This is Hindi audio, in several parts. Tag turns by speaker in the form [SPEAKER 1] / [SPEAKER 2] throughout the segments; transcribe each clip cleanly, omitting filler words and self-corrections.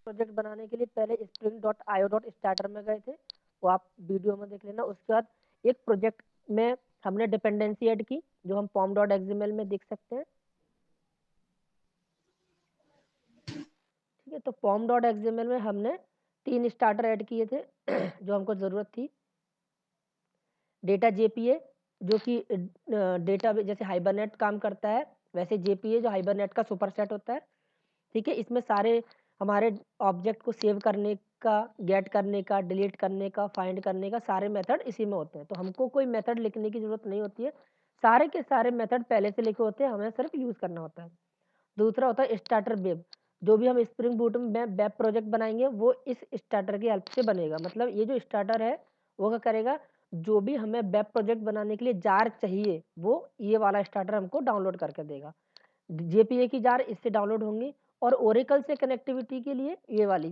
[SPEAKER 1] प्रोजेक्ट बनाने के लिए पहले spring.io.starter में गए थे, वो आप वीडियो में देख लेना। उसके बाद एक प्रोजेक्ट में हमने डिपेंडेंसी ऐड की जो हम pom.xml में देख सकते हैं। ठीक है, तो pom.xml में हमने 3 स्टार्टर ऐड किए थे जो हमको जरूरत थी। डेटा जेपीए जो कि डेटा जैसे हाइबरनेट काम करता है वैसे जेपीए जो हाइबरनेट का सुपरसेट होता है। ठीक है, इसमें सारे हमारे ऑब्जेक्ट को सेव करने का, गेट करने का, डिलीट करने का, फाइंड करने का सारे मेथड इसी में होते हैं। तो हमको कोई मेथड लिखने की जरूरत नहीं होती है, सारे के सारे मेथड पहले से लिखे होते हैं, हमें सिर्फ यूज करना होता है। दूसरा होता है स्टार्टर वेब, जो भी हम स्प्रिंग बूट में वेब प्रोजेक्ट बनाएंगे वो इस स्टार्टर की हेल्प से बनेगा। मतलब ये जो स्टार्टर है वो क्या करेगा, जो भी हमें वेब प्रोजेक्ट बनाने के लिए जार चाहिए वो ये वाला स्टार्टर हमको डाउनलोड करके देगा। जेपीए की जार इससे डाउनलोड होंगी और ओरेकल से कनेक्टिविटी के लिए ये वाली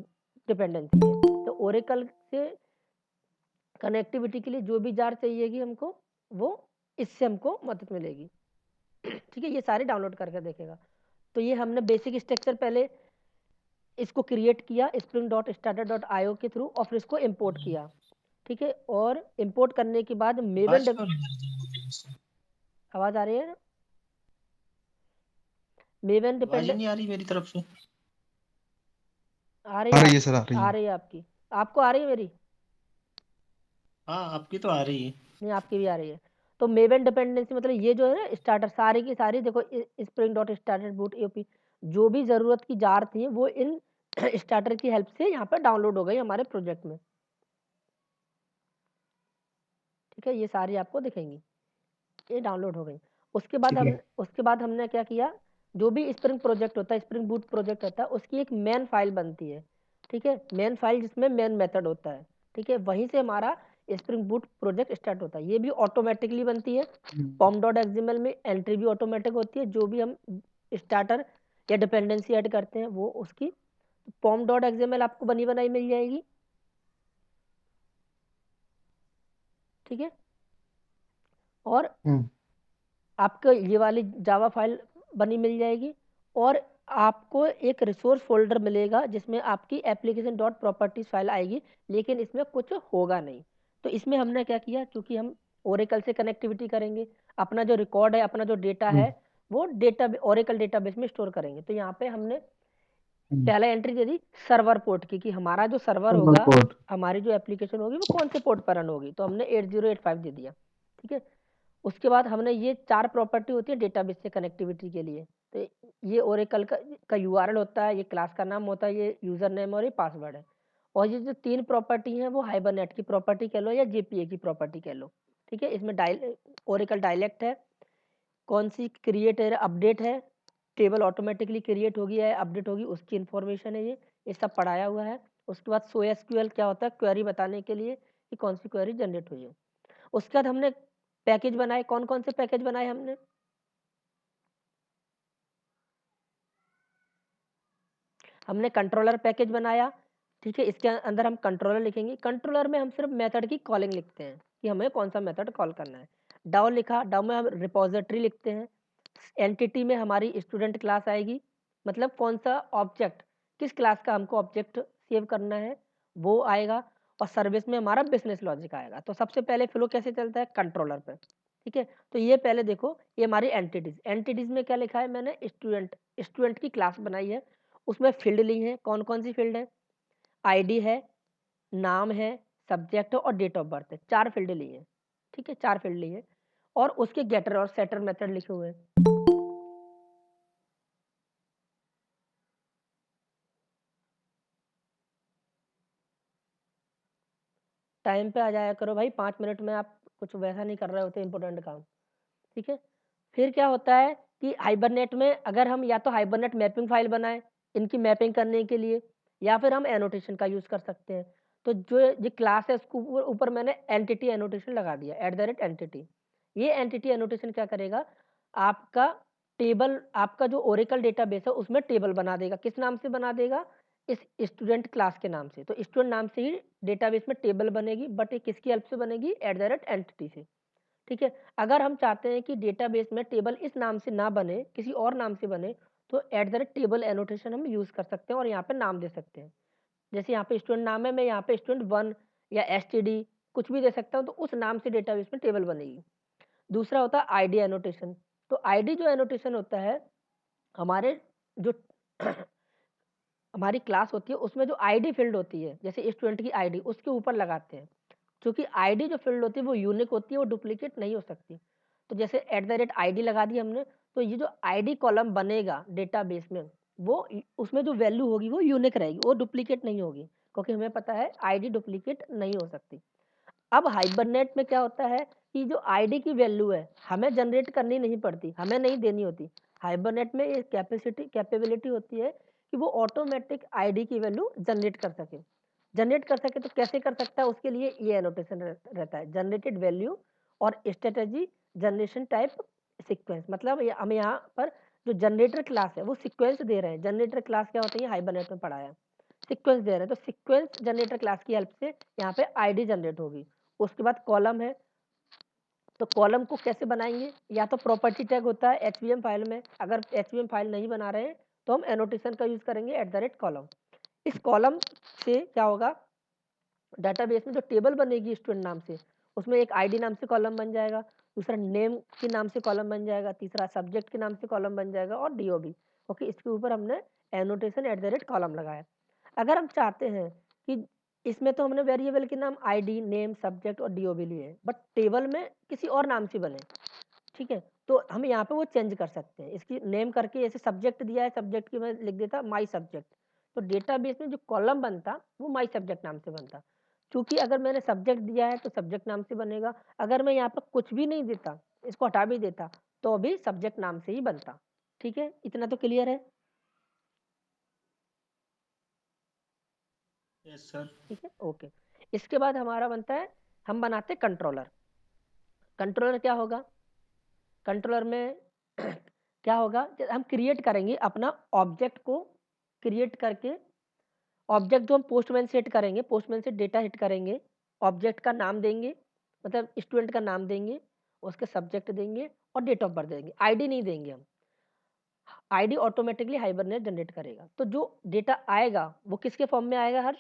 [SPEAKER 1] डिपेंडेंसी है। तो ओरेकल से कनेक्टिविटी के लिए जो भी जार चाहिएगी हमको वो इससे हमको मदद मिलेगी। ठीक है, ये सारे डाउनलोड करके देखेगा। तो ये हमने बेसिक स्ट्रक्चर पहले इसको क्रिएट किया spring.starter.io के थ्रू और फिर इसको इंपोर्ट किया। ठीक है, और इंपोर्ट करने के बाद मेवन आवाज आ रही है, मेवन
[SPEAKER 2] आवाज ही
[SPEAKER 1] डिपेंडेंट
[SPEAKER 2] नहीं आ रही मेरी तरफ से।
[SPEAKER 1] आ रही
[SPEAKER 3] आ
[SPEAKER 1] है
[SPEAKER 3] रही है
[SPEAKER 1] आपकी,
[SPEAKER 3] सर, आ रही
[SPEAKER 1] आ
[SPEAKER 3] है।
[SPEAKER 1] रही है आपकी, आपको आ रही है मेरी?
[SPEAKER 2] हाँ, आपकी तो आ रही है।
[SPEAKER 1] नहीं, आपकी भी आ रही है। तो मेवन डिपेंडेंसी मतलब ये जो है ना स्टार्टर सारी की सारी देखो spring dot starter boot AOP जो भी जरूरत की जार थी वो इन स्टार्टर की हेल्प से यहाँ पर डाउनलोड हो गई हमारे प्रोजेक्ट में। ठीक है, ये सारी आपको दिखेंगी, ये डाउनलोड हो गई।
[SPEAKER 3] ठीक है।
[SPEAKER 1] उसके बाद हमने क्या किया, जो भी स्प्रिंग प्रोजेक्ट होता है, स्प्रिंग बूट प्रोजेक्ट होता है, उसकी एक मेन फाइल बनती है। ठीक है, मेन फाइल जिसमें मेन मेथड होता है। ठीक है, वहीं से हमारा स्प्रिंग बूट प्रोजेक्ट स्टार्ट होता है। ये भी ऑटोमेटिकली बनती है। pom.xml में एंट्री भी ऑटोमेटिक होती है, जो भी हम स्टार्टर या डिपेंडेंसी ऐड करते हैं वो उसकी pom.xml आपको बनी बनाई मिल जाएगी। ठीक है, और
[SPEAKER 3] हम्म।
[SPEAKER 1] आपको ये वाली जावा फाइल बनी मिल जाएगी और आपको एक रिसोर्स फोल्डर मिलेगा जिसमें आपकी एप्लीकेशन डॉट प्रॉपर्टीज फाइल आएगी, लेकिन इसमें कुछ होगा नहीं। तो इसमें हमने क्या किया, क्योंकि हम ओरेकल से कनेक्टिविटी करेंगे, अपना जो रिकॉर्ड है, अपना जो डेटा है वो डेटा ओरेकल डेटाबेस में स्टोर करेंगे। तो यहाँ पे हमने पहला एंट्री दे दी सर्वर पोर्ट की, कि हमारा जो सर्वर होगा,
[SPEAKER 3] कोड।
[SPEAKER 1] हमारी जो एप्लीकेशन होगी वो कौन से पोर्ट पर रन होगी, तो हमने 8085 दे दिया। ठीक है, उसके बाद हमने ये 4 प्रॉपर्टी होती है डेटाबेस से कनेक्टिविटी के लिए। तो ये ओरेकल का यूआरएल होता है, ये क्लास का नाम होता है, ये यूजर नेम और ये पासवर्ड है। और ये जो 3 प्रॉपर्टी हैं वो हाइबरनेट की प्रॉपर्टी कह लो या जेपीए की प्रॉपर्टी कह लो। ठीक है, इसमें ओरेकल डायलेक्ट है, कौन सी क्रिएट है, अपडेट है, टेबल ऑटोमेटिकली क्रिएट होगी या अपडेट होगी उसकी इन्फॉर्मेशन है, ये सब पढ़ाया हुआ है। उसके बाद सो एसक्यूएल क्या होता है, क्वेरी बताने के लिए कि कौन सी क्वेरी जनरेट हुई है। उसके बाद हमने पैकेज बनाए, कौन कौन से पैकेज बनाए हमने कंट्रोलर पैकेज बनाया। ठीक है, इसके अंदर हम कंट्रोलर लिखेंगे, कंट्रोलर में हम सिर्फ मेथड की कॉलिंग लिखते हैं कि हमें कौन सा मेथड कॉल करना है। डाउ लिखा, डाउ में हम रिपोजिटरी लिखते हैं। एंटिटी में हमारी स्टूडेंट क्लास आएगी, मतलब कौन सा ऑब्जेक्ट, किस क्लास का हमको ऑब्जेक्ट सेव करना है वो आएगा। और सर्विस में हमारा बिजनेस लॉजिक आएगा। तो सबसे पहले फ्लो कैसे चलता है, कंट्रोलर पे। ठीक है, तो ये पहले देखो, ये हमारी एंटिटीज, एंटिटीज में क्या लिखा है मैंने, स्टूडेंट, स्टूडेंट की क्लास बनाई है, उसमें फील्ड ली है, कौन कौन सी फील्ड है, आईडी है, नाम है, सब्जेक्ट है और डेट ऑफ बर्थ है, 4 फील्ड ली है। ठीक है, 4 फील्ड ली है और उसके गेटर और सेटर मेथड लिखे हुए हैं। टाइम पे आ जाया करो भाई, 5 मिनट में आप कुछ वैसा नहीं कर रहे होते इंपॉर्टेंट काम। ठीक है, फिर क्या होता है कि हाइबरनेट में अगर हम या तो हाइबरनेट मैपिंग फाइल बनाएं इनकी मैपिंग करने के लिए, या फिर हम एनोटेशन का यूज कर सकते हैं। तो जो ये क्लास है उसको ऊपर मैंने एंटिटी एनोटेशन लगा दिया, @एंटिटी। ये एंटिटी एनोटेशन क्या करेगा, आपका टेबल, आपका जो ओरेकल डेटाबेस है उसमें टेबल बना देगा। किस नाम से बना देगा, इस स्टूडेंट क्लास के नाम से। तो स्टूडेंट नाम से ही डेटाबेस में टेबल बनेगी, बट ये किसकी हेल्प से बनेगी, @एंटिटी से। ठीक है, अगर हम चाहते हैं कि डेटाबेस में टेबल इस नाम से ना बने, किसी और नाम से बने, तो at the rate table annotation हम यूज़ कर सकते हैं और यहाँ पे नाम दे सकते हैं। जैसे यहाँ पे स्टूडेंट नाम है, मैं यहाँ पे स्टूडेंट 1 या एसटीडी कुछ भी दे सकता हूँ, तो उस नाम से डेटाबेस में टेबल बनेगी। दूसरा होता है आईडी एनोटेशन। तो आईडी जो एनोटेशन होता है, हमारे जो हमारी क्लास होती है उसमें जो आईडी फील्ड होती है, जैसे स्टूडेंट की आईडी उसके ऊपर लगाते हैं। क्योंकि आईडी जो फील्ड होती है वो यूनिक होती है, वो डुप्लीकेट नहीं हो सकती। तो जैसे एट द रेट आईडी लगा दी हमने, तो ये जो आईडी कॉलम बनेगा डेटाबेस में, वो उसमें जो वैल्यू होगी वो यूनिक रहेगी, वो डुप्लीकेट नहीं होगी, क्योंकि हमें पता है आईडी डुप्लीकेट नहीं हो सकती। अब हाइबरनेट में क्या होता है कि जो आईडी की वैल्यू है हमें जनरेट करनी नहीं पड़ती, हमें नहीं देनी होती। हाइबरनेट में ये कैपेबिलिटी होती है कि वो ऑटोमेटिक आईडी की वैल्यू जनरेट कर सके। तो कैसे कर सकता है, उसके लिए ये एनोटेशन रहता है, जनरेटेड वैल्यू और स्ट्रेटजी जनरेशन टाइप सीक्वेंस। मतलब हम यहाँ पर जो जनरेटर क्लास है वो सीक्वेंस दे रहे हैं। जनरेटर क्लास क्या होती है, हाइबरनेट में पढ़ाया, सीक्वेंस दे रहे हैं। तो सीक्वेंस जनरेटर क्लास की हेल्प से यहाँ पे आईडी जनरेट होगी। उसके बाद कॉलम है, तो कॉलम को कैसे बनाएंगे, या तो प्रॉपर्टी टैग होता है एचवीएम फाइल में, अगर एचवीएम फाइल नहीं बना रहे हैं तो हम एनोटेशन का यूज करेंगे एट द रेट कॉलम। इस कॉलम से क्या होगा, डाटाबेस में जो टेबल बनेगी स्टूडेंट नाम से, उसमें एक आईडी नाम से कॉलम बन जाएगा, दूसरा नेम के नाम से कॉलम बन जाएगा, तीसरा सब्जेक्ट के नाम से कॉलम बन जाएगा, और डीओबी। ओके, इसके ऊपर हमने annotation at the rate column लगाया। अगर हम चाहते हैं कि इसमें तो हमने वेरिएबल के नाम आईडी, नेम, सब्जेक्ट और डीओबी लिए, बट टेबल में किसी और नाम से बने, ठीक है, तो हम यहाँ पे वो चेंज कर सकते हैं। इसकी नेम करके, जैसे सब्जेक्ट दिया है, सब्जेक्ट की मैं लिख देता माई सब्जेक्ट, तो डेटाबेस में जो कॉलम बनता वो माई सब्जेक्ट नाम से बनता। क्योंकि अगर मैंने सब्जेक्ट दिया है तो सब्जेक्ट नाम से बनेगा, अगर मैं यहाँ पर कुछ भी नहीं देता, इसको हटा भी देता, तो भी सब्जेक्ट नाम से ही बनता। ठीक है, इतना तो क्लियर है।
[SPEAKER 2] Yes sir.
[SPEAKER 1] ठीक है, ओके। इसके बाद हमारा बनता है, हम बनाते कंट्रोलर। कंट्रोलर क्या होगा, कंट्रोलर में क्या होगा, हम क्रिएट करेंगे अपना ऑब्जेक्ट को, क्रिएट करके ऑब्जेक्ट जो हम पोस्टमैन सेट करेंगे, पोस्टमैन से डेटा हिट करेंगे, ऑब्जेक्ट का नाम देंगे, मतलब स्टूडेंट का नाम देंगे, उसके सब्जेक्ट देंगे और डेट ऑफ बर्थ देंगे, आईडी नहीं देंगे हम। आईडी ऑटोमेटिकली हाइबरनेट जनरेट करेगा। तो जो डेटा आएगा वो किसके फॉर्म में आएगा हर्ष,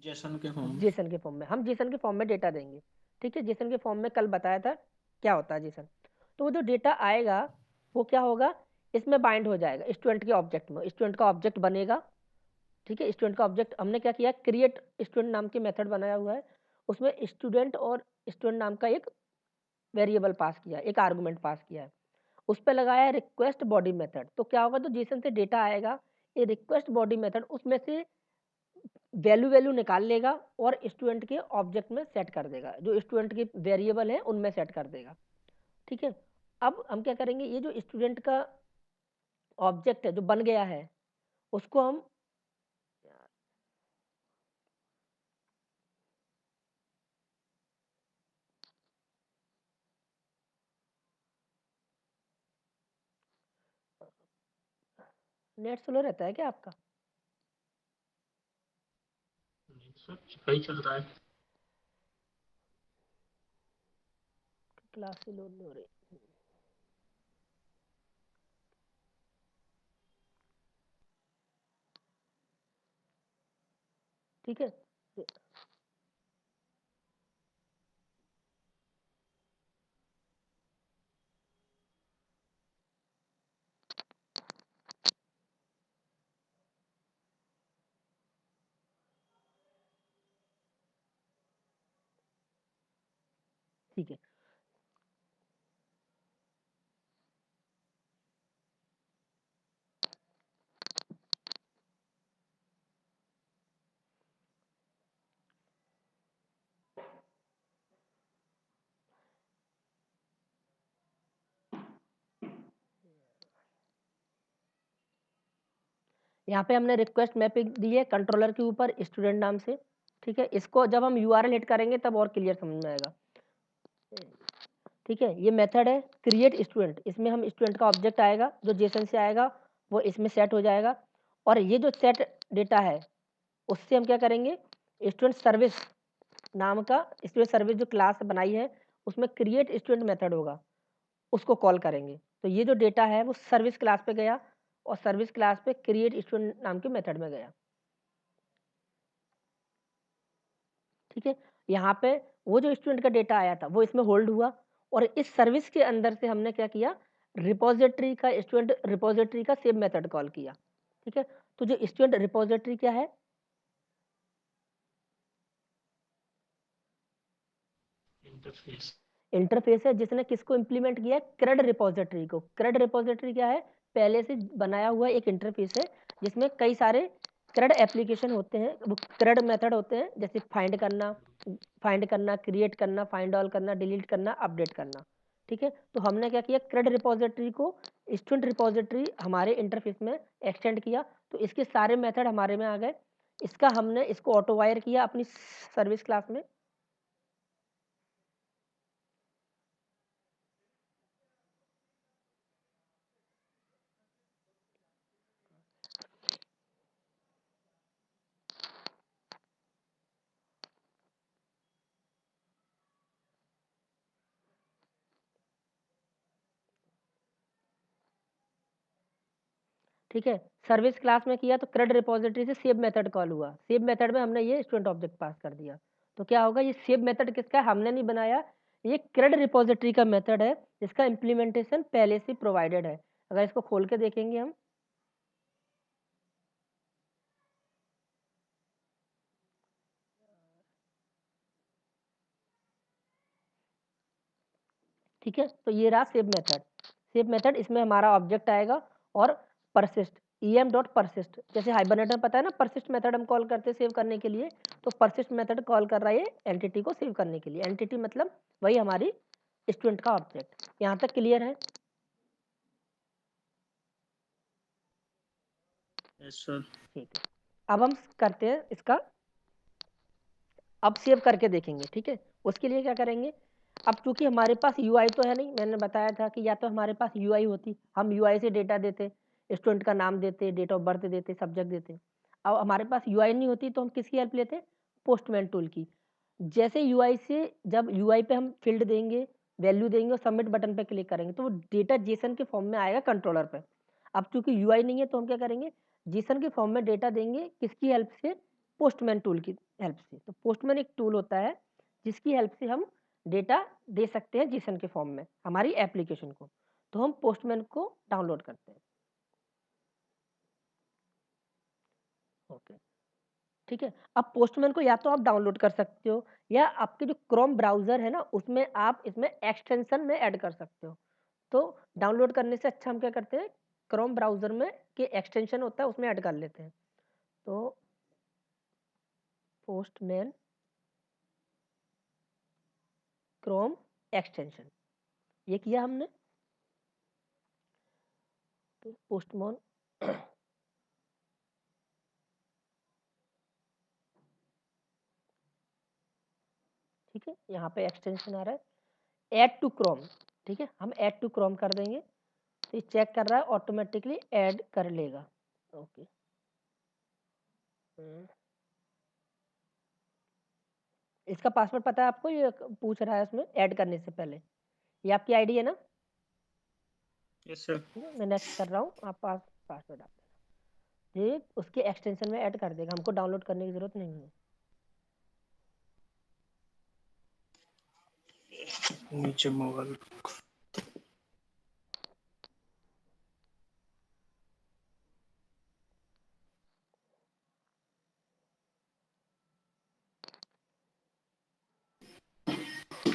[SPEAKER 2] जेसन के फॉर्म।
[SPEAKER 1] जेसन के फॉर्म में। हम जेसन के फॉर्म में डेटा देंगे, ठीक है, जेसन के फॉर्म में कल बताया था क्या होता है जेसन। तो वो जो डेटा आएगा वो क्या होगा, इसमें बाइंड हो जाएगा स्टूडेंट के ऑब्जेक्ट में, स्टूडेंट का ऑब्जेक्ट बनेगा। ठीक है, स्टूडेंट का ऑब्जेक्ट हमने क्या किया, क्रिएट स्टूडेंट नाम के मेथड बनाया हुआ है, उसमें स्टूडेंट और स्टूडेंट नाम का एक वेरिएबल पास किया, एक आर्गुमेंट पास किया है, उस पर लगाया है रिक्वेस्ट बॉडी मेथड। तो क्या होगा, तो जेसन से डेटा आएगा, ये रिक्वेस्ट बॉडी मेथड उसमें से वैल्यू निकाल लेगा और स्टूडेंट के ऑब्जेक्ट में सेट कर देगा, जो स्टूडेंट के वेरिएबल है उनमें सेट कर देगा। ठीक है, अब हम क्या करेंगे, ये जो स्टूडेंट का ऑब्जेक्ट है जो बन गया है, उसको हम, नेट स्लो रहता है क्या आपका,
[SPEAKER 2] सर सही चल रहा है।
[SPEAKER 1] क्लास ही लोड नहीं हो रही। ठीक है, ठीक है, यहाँ पे हमने रिक्वेस्ट मैपिंग दी है कंट्रोलर के ऊपर स्टूडेंट नाम से। ठीक है, इसको जब हम यूआरएल हिट करेंगे तब और क्लियर समझ में आएगा। ठीक है, ये मेथड है क्रिएट स्टूडेंट, इसमें हम स्टूडेंट का ऑब्जेक्ट आएगा जो जेसन से आएगा, वो इसमें सेट हो जाएगा। और ये जो सेट डेटा है उससे हम क्या करेंगे, स्टूडेंट सर्विस नाम का, स्टूडेंट सर्विस जो क्लास बनाई है उसमें क्रिएट स्टूडेंट मेथड होगा, उसको कॉल करेंगे। तो ये जो डेटा है वो सर्विस क्लास पे गया और सर्विस क्लास पे क्रिएट स्टूडेंट नाम के मेथड में गया। ठीक है, यहाँ पे वो जो स्टूडेंट का डेटा आया था वो इसमें होल्ड हुआ और इस सर्विस के अंदर से हमने क्या किया, रिपोजिटरी का स्टूडेंट रिपोजिटरी का सेव मेथड कॉल किया। ठीक है, तो जो स्टूडेंट रिपोजिटरी क्या है,
[SPEAKER 2] इंटरफेस।
[SPEAKER 1] इंटरफेस है जिसने किसको इंप्लीमेंट किया है, क्रेड रिपोजिटरी को। क्रेड रिपोजिटरी क्या है, पहले से बनाया हुआ एक इंटरफेस है जिसमें कई सारे क्रेड एप्लीकेशन होते हैं, वो क्रेड मेथड होते हैं, जैसे फाइंड करना, क्रिएट करना, फाइंड ऑल करना, डिलीट करना, अपडेट करना। ठीक है, तो हमने क्या किया, क्रेड रिपोजिटरी को स्टूडेंट रिपोजिटरी हमारे इंटरफेस में एक्सटेंड किया, तो इसके सारे मेथड हमारे में आ गए। इसका हमने इसको ऑटो वायर किया अपनी सर्विस क्लास में। ठीक है, सर्विस क्लास में किया तो क्रेड रिपोजिटरी से सेव मेथड कॉल हुआ, सेव मेथड में हमने ये स्टूडेंट ऑब्जेक्ट पास कर दिया। तो क्या होगा, ये सेव मेथड किसका है, हमने नहीं बनाया, ये क्रेड रिपोजिटरी का मेथड है जिसका इम्प्लीमेंटेशन पहले से प्रोवाइडेड है। अगर इसको खोल के देखेंगे हम, ठीक है, तो ये रहा सेव मेथड। सेव मेथड, इसमें हमारा ऑब्जेक्ट आएगा और परसिस्ट, em डॉट परसिस्ट, जैसे हाइबरनेट में पता है ना, परसिस्ट मेथड हम कॉल करते हैं सेव करने के लिए, तो परसिस्ट मेथड कॉल कर रहा है एंटिटी को सेव करने के लिए। एंटिटी मतलब वही हमारी स्टूडेंट का ऑब्जेक्ट। यहाँ तक क्लियर है?
[SPEAKER 2] Yes sir.
[SPEAKER 1] ठीक है, अब हम करते हैं इसका, अब सेव करके देखेंगे। ठीक है, उसके लिए क्या करेंगे, अब चूंकि हमारे पास यूआई तो है नहीं, मैंने बताया था कि या तो हमारे पास यूआई होती, हम यूआई से डेटा देते, स्टूडेंट का नाम देते, डेट ऑफ बर्थ देते, सब्जेक्ट देते। अब हमारे पास यूआई नहीं होती तो हम किसकी हेल्प लेते, पोस्टमैन टूल की। जैसे यूआई से, जब यूआई पे हम फील्ड देंगे, वैल्यू देंगे और सबमिट बटन पे क्लिक करेंगे तो वो डेटा जेसन के फॉर्म में आएगा कंट्रोलर पे। अब चूंकि यूआई नहीं है तो हम क्या करेंगे, जेसन के फॉर्म में डेटा देंगे, किसकी हेल्प से, पोस्टमैन टूल की हेल्प से। तो पोस्टमैन एक टूल होता है जिसकी हेल्प से हम डेटा दे सकते हैं जेसन के फॉर्म में हमारी एप्लीकेशन को। तो हम पोस्टमैन को डाउनलोड करते हैं। ओके, ठीक है, अब पोस्टमैन को या तो आप डाउनलोड कर सकते हो या आपके जो क्रोम ब्राउजर है ना उसमें आप इसमें एक्सटेंशन में ऐड कर सकते हो। तो डाउनलोड करने से अच्छा हम क्या करते हैं, क्रोम ब्राउजर में के एक्सटेंशन होता है उसमें ऐड कर लेते हैं। तो पोस्टमैन क्रोम एक्सटेंशन, ये किया हमने। तो पोस्टमैन ठीक है, यहाँ पे एक्सटेंशन आ रहा है ऐड टू क्रोम। ठीक है, हम ऐड टू क्रोम कर देंगे तो ये चेक कर रहा है, ऑटोमेटिकली ऐड कर लेगा। ओके, इसका पासवर्ड पता है आपको, ये पूछ रहा है उसमें ऐड करने से पहले, ये आपकी आईडी है ना?
[SPEAKER 2] Yes sir.
[SPEAKER 1] ठीक है, मैं नेक्स्ट कर रहा हूँ, आप पासवर्ड आप देना, ये उसके एक्सटेंशन में ऐड कर देगा, हमको डाउनलोड करने की जरूरत नहीं है।
[SPEAKER 2] नीचे मोबाइल।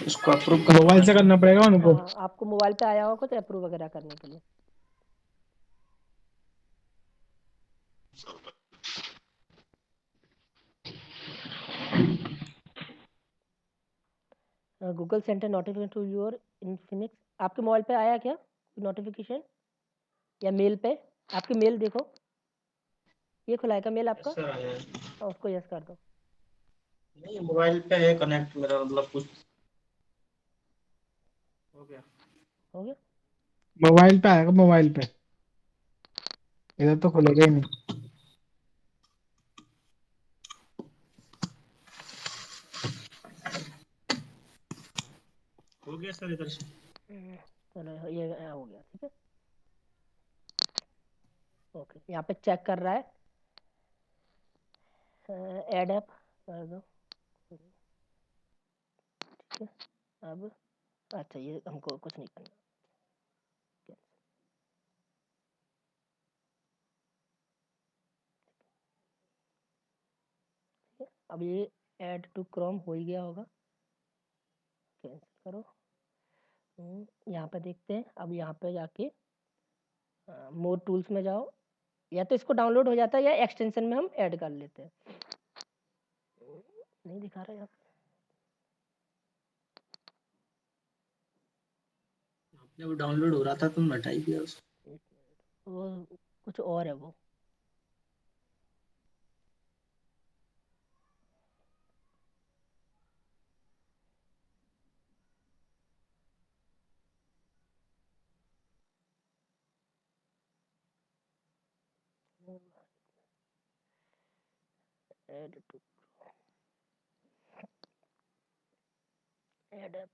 [SPEAKER 2] इसको अप्रूव मोबाइल से करना पड़ेगा उनको।
[SPEAKER 1] हाँ, आपको मोबाइल पे आया होगा कुछ अप्रूव वगैरह करने के लिए। Google centre notification to your Infinix, आपके मोबाइल पे आया क्या नोटिफिकेशन या मेल पे? आपकी मेल देखो, ये खुला है क्या मेल आपका?
[SPEAKER 2] सर आया है।
[SPEAKER 1] हाँ, उसको यस कर दो।
[SPEAKER 2] नहीं, मोबाइल पे है कनेक्ट मेरा, मतलब कुछ हो गया।
[SPEAKER 1] हो गया,
[SPEAKER 3] मोबाइल पे आएगा, मोबाइल पे, इधर तो खुलेगा ही नहीं।
[SPEAKER 2] हो गया सर इधर से।
[SPEAKER 1] चलो ये हो गया, ठीक है। ओके, यहाँ पे चेक कर रहा है, ऐड ऐप कर दो, ठीक है। अब अच्छा, ये हमको कुछ नहीं करना, ठीक है। अब ये ऐड टू क्रोम हो ही गया होगा, कैंसिल करो। यहाँ पे देखते हैं, अब यहाँ पे जाके मोर टूल्स में जाओ, या तो इसको डाउनलोड हो जाता है या एक्सटेंशन में हम ऐड कर लेते हैं। नहीं दिखा रहा यहाँ पे,
[SPEAKER 2] आपने वो डाउनलोड हो रहा था, तुम हटा ही दिया उसको।
[SPEAKER 1] एक मिनट, वो कुछ और है वो। ऐड टू ऐड ऐप,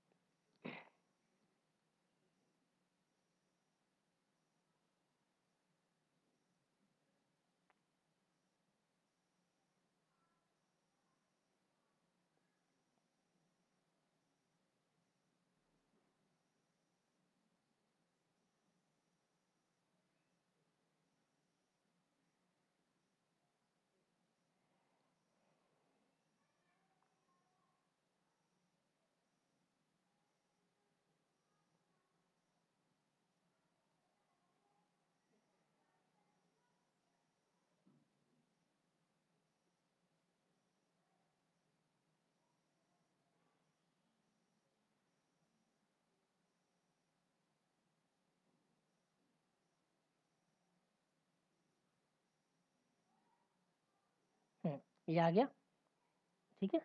[SPEAKER 1] ये आ गया, ठीक है।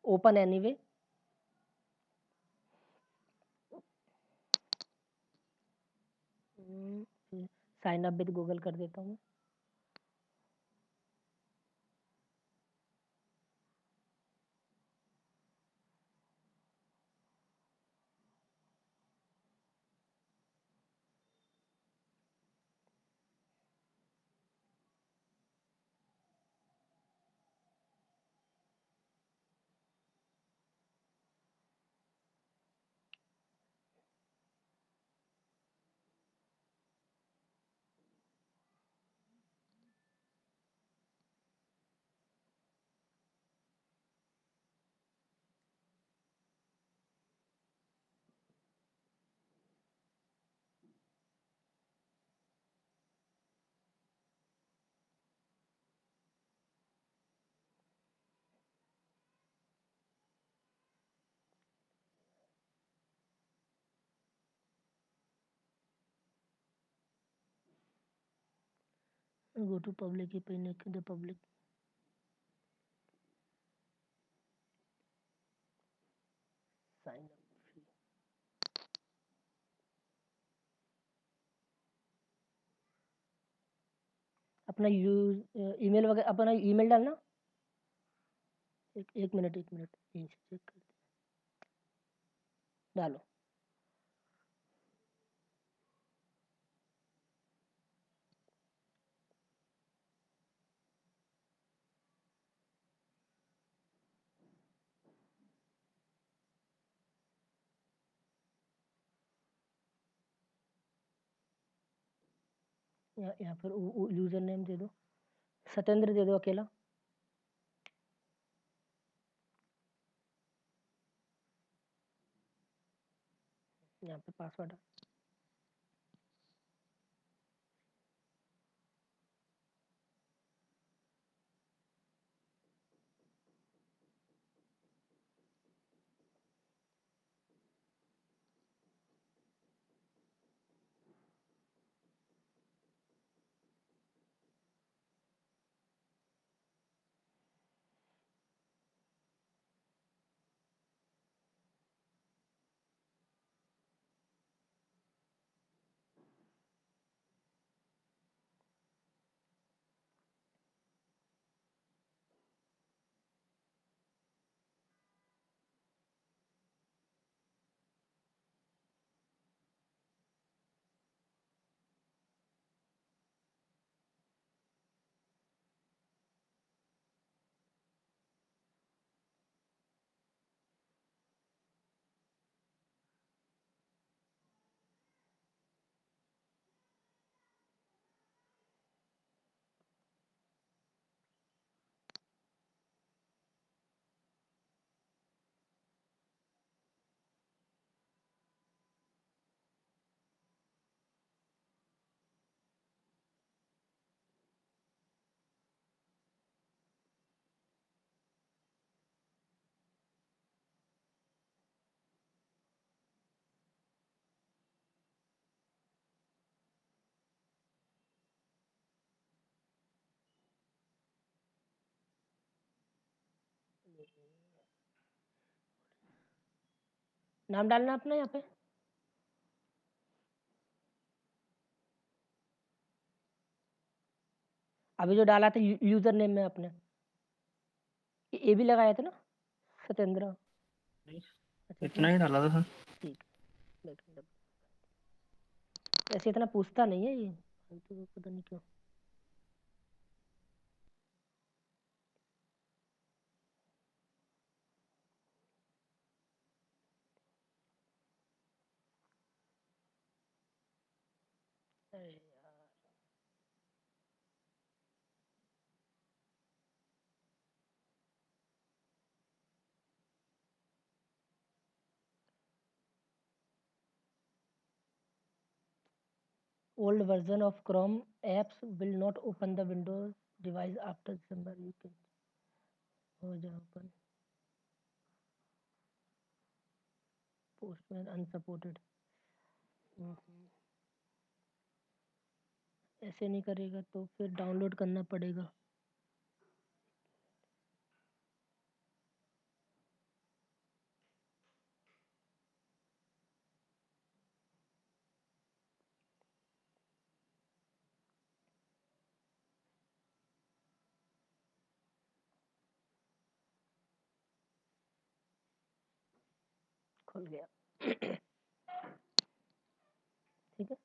[SPEAKER 1] Open anyway, sign up with Google कर देता हूँ। Go to public the public, sign up free. अपना यूज ईमेल वगैरह, अपना ईमेल डालना। एक मिनट, एक मिनट, चेक कर डालो। यहाँ पर यूजर नेम दे दो, सत्येंद्र दे दो अकेला। यहाँ पे पासवर्ड, नाम डालना अपना यहाँ पे, अभी जो डाला था यूजर नेम में आपने ये भी लगाया था ना सत्येंद्र? अच्छा
[SPEAKER 2] इतना ही डाला था सर।
[SPEAKER 1] ठीक, ऐसे इतना पूछता नहीं है ये, तो पता नहीं क्यों। अरे यार, old version of Chrome apps will not open the Windows device after December. You can हो जाए open. Postman unsupported. ऐसे नहीं करेगा तो फिर डाउनलोड करना पड़ेगा। खुल गया। ठीक है,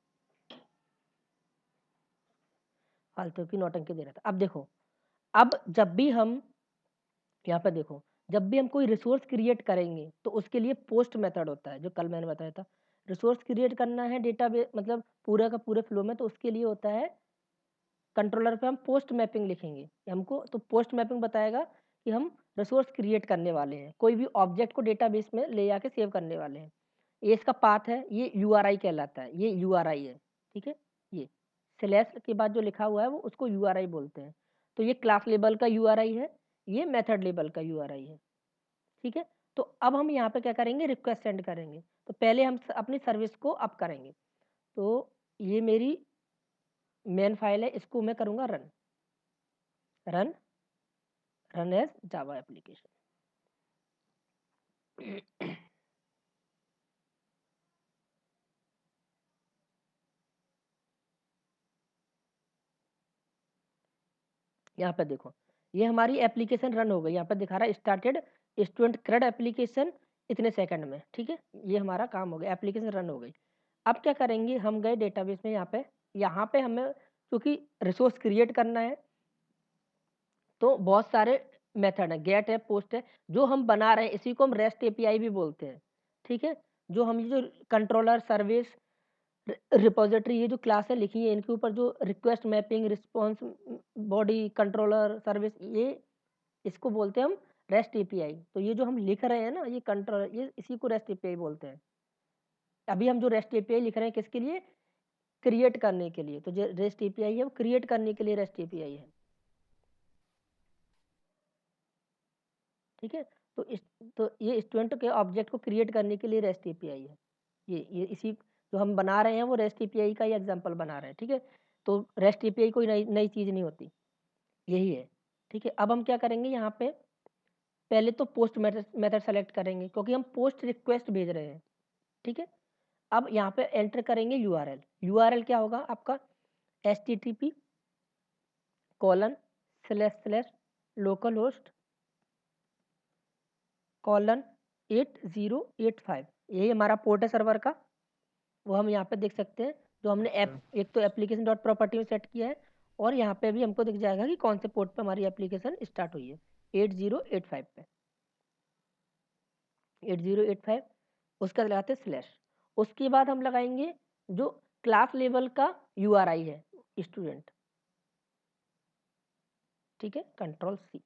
[SPEAKER 1] फालतू की नौटंकी दे रहा था। अब देखो, अब जब भी हम यहाँ पे देखो, जब भी हम कोई रिसोर्स क्रिएट करेंगे तो उसके लिए पोस्ट मेथड होता है, जो कल मैंने बताया था। रिसोर्स क्रिएट करना है डेटाबेस मतलब पूरा का पूरे फ्लो में, तो उसके लिए होता है कंट्रोलर पे हम पोस्ट मैपिंग लिखेंगे हमको, तो पोस्ट मैपिंग बताएगा कि हम रिसोर्स क्रिएट करने वाले हैं, कोई भी ऑब्जेक्ट को डेटाबेस में ले जाके सेव करने वाले हैं। ये इसका पाथ है, ये URI कहलाता है, ये URI है। ठीक है, ये स्लैश के बाद जो लिखा हुआ है वो उसको URI बोलते हैं। तो ये क्लास लेवल का URI है, ये मेथड लेवल का URI है। ठीक है, तो अब हम यहाँ पे क्या करेंगे, रिक्वेस्ट सेंड करेंगे। तो पहले हम अपनी सर्विस को अप करेंगे। तो ये मेरी मेन फाइल है, इसको मैं करूँगा run run run as Java application. यहाँ पे देखो, ये हमारी एप्लीकेशन रन हो गई। यहाँ पे दिखा रहा है स्टार्टेड स्टूडेंट क्रेड एप्लीकेशन इतने सेकंड में। ठीक है, ये हमारा काम हो गया, एप्लीकेशन रन हो गई। अब क्या करेंगे, हम गए डेटाबेस में, यहाँ पे हमें क्योंकि रिसोर्स क्रिएट करना है तो बहुत सारे मेथड है, गेट है, पोस्ट है, जो हम बना रहे हैं इसी को हम रेस्ट एपीआई भी बोलते हैं। ठीक है, जो हम जो कंट्रोलर सर्विस रिपोजिटरी ये जो क्लास है लिखी है, इनके ऊपर जो request mapping response body controller service, ये इसको बोलते हैं हम रेस्ट एपीआई। तो ये जो हम लिख रहे हैं ना, ये कंट्रोलर, ये इसी को रेस्ट एपीआई बोलते हैं। अभी हम जो रेस्ट एपीआई लिख रहे हैं किसके लिए, क्रिएट करने के लिए। तो जो रेस्ट एपीआई है वो क्रिएट करने के लिए रेस्ट एपीआई है। ठीक है, तो ये स्टूडेंट के ऑब्जेक्ट को क्रिएट करने के लिए रेस्ट एपीआई है। ये इसी जो हम बना रहे हैं वो रेस्ट एपीआई का ही एग्जांपल बना रहे हैं। ठीक है, तो रेस्ट एपीआई कोई नई नई चीज़ नहीं होती, यही है। ठीक है, अब हम क्या करेंगे, यहाँ पे पहले तो पोस्ट मेथड सेलेक्ट करेंगे क्योंकि हम पोस्ट रिक्वेस्ट भेज रहे हैं। ठीक है, अब यहाँ पे एंटर करेंगे यूआरएल। यूआरएल क्या होगा आपका, http://localhost:8085। यही हमारा पोर्ट है सर्वर का, वो हम यहाँ पे देख सकते हैं। जो हमने ऐप एक तो एप्लीकेशन डॉट प्रॉपर्टी में सेट किया है, और यहाँ पे भी हमको दिख जाएगा कि कौन से पोर्ट पे हमारी एप्लीकेशन स्टार्ट हुई है, 8085 पे, 8085। उसका लगाते हैं स्लैश। उसके बाद हम लगाएंगे जो क्लास लेवल का URI है, स्टूडेंट। ठीक है, Ctrl+C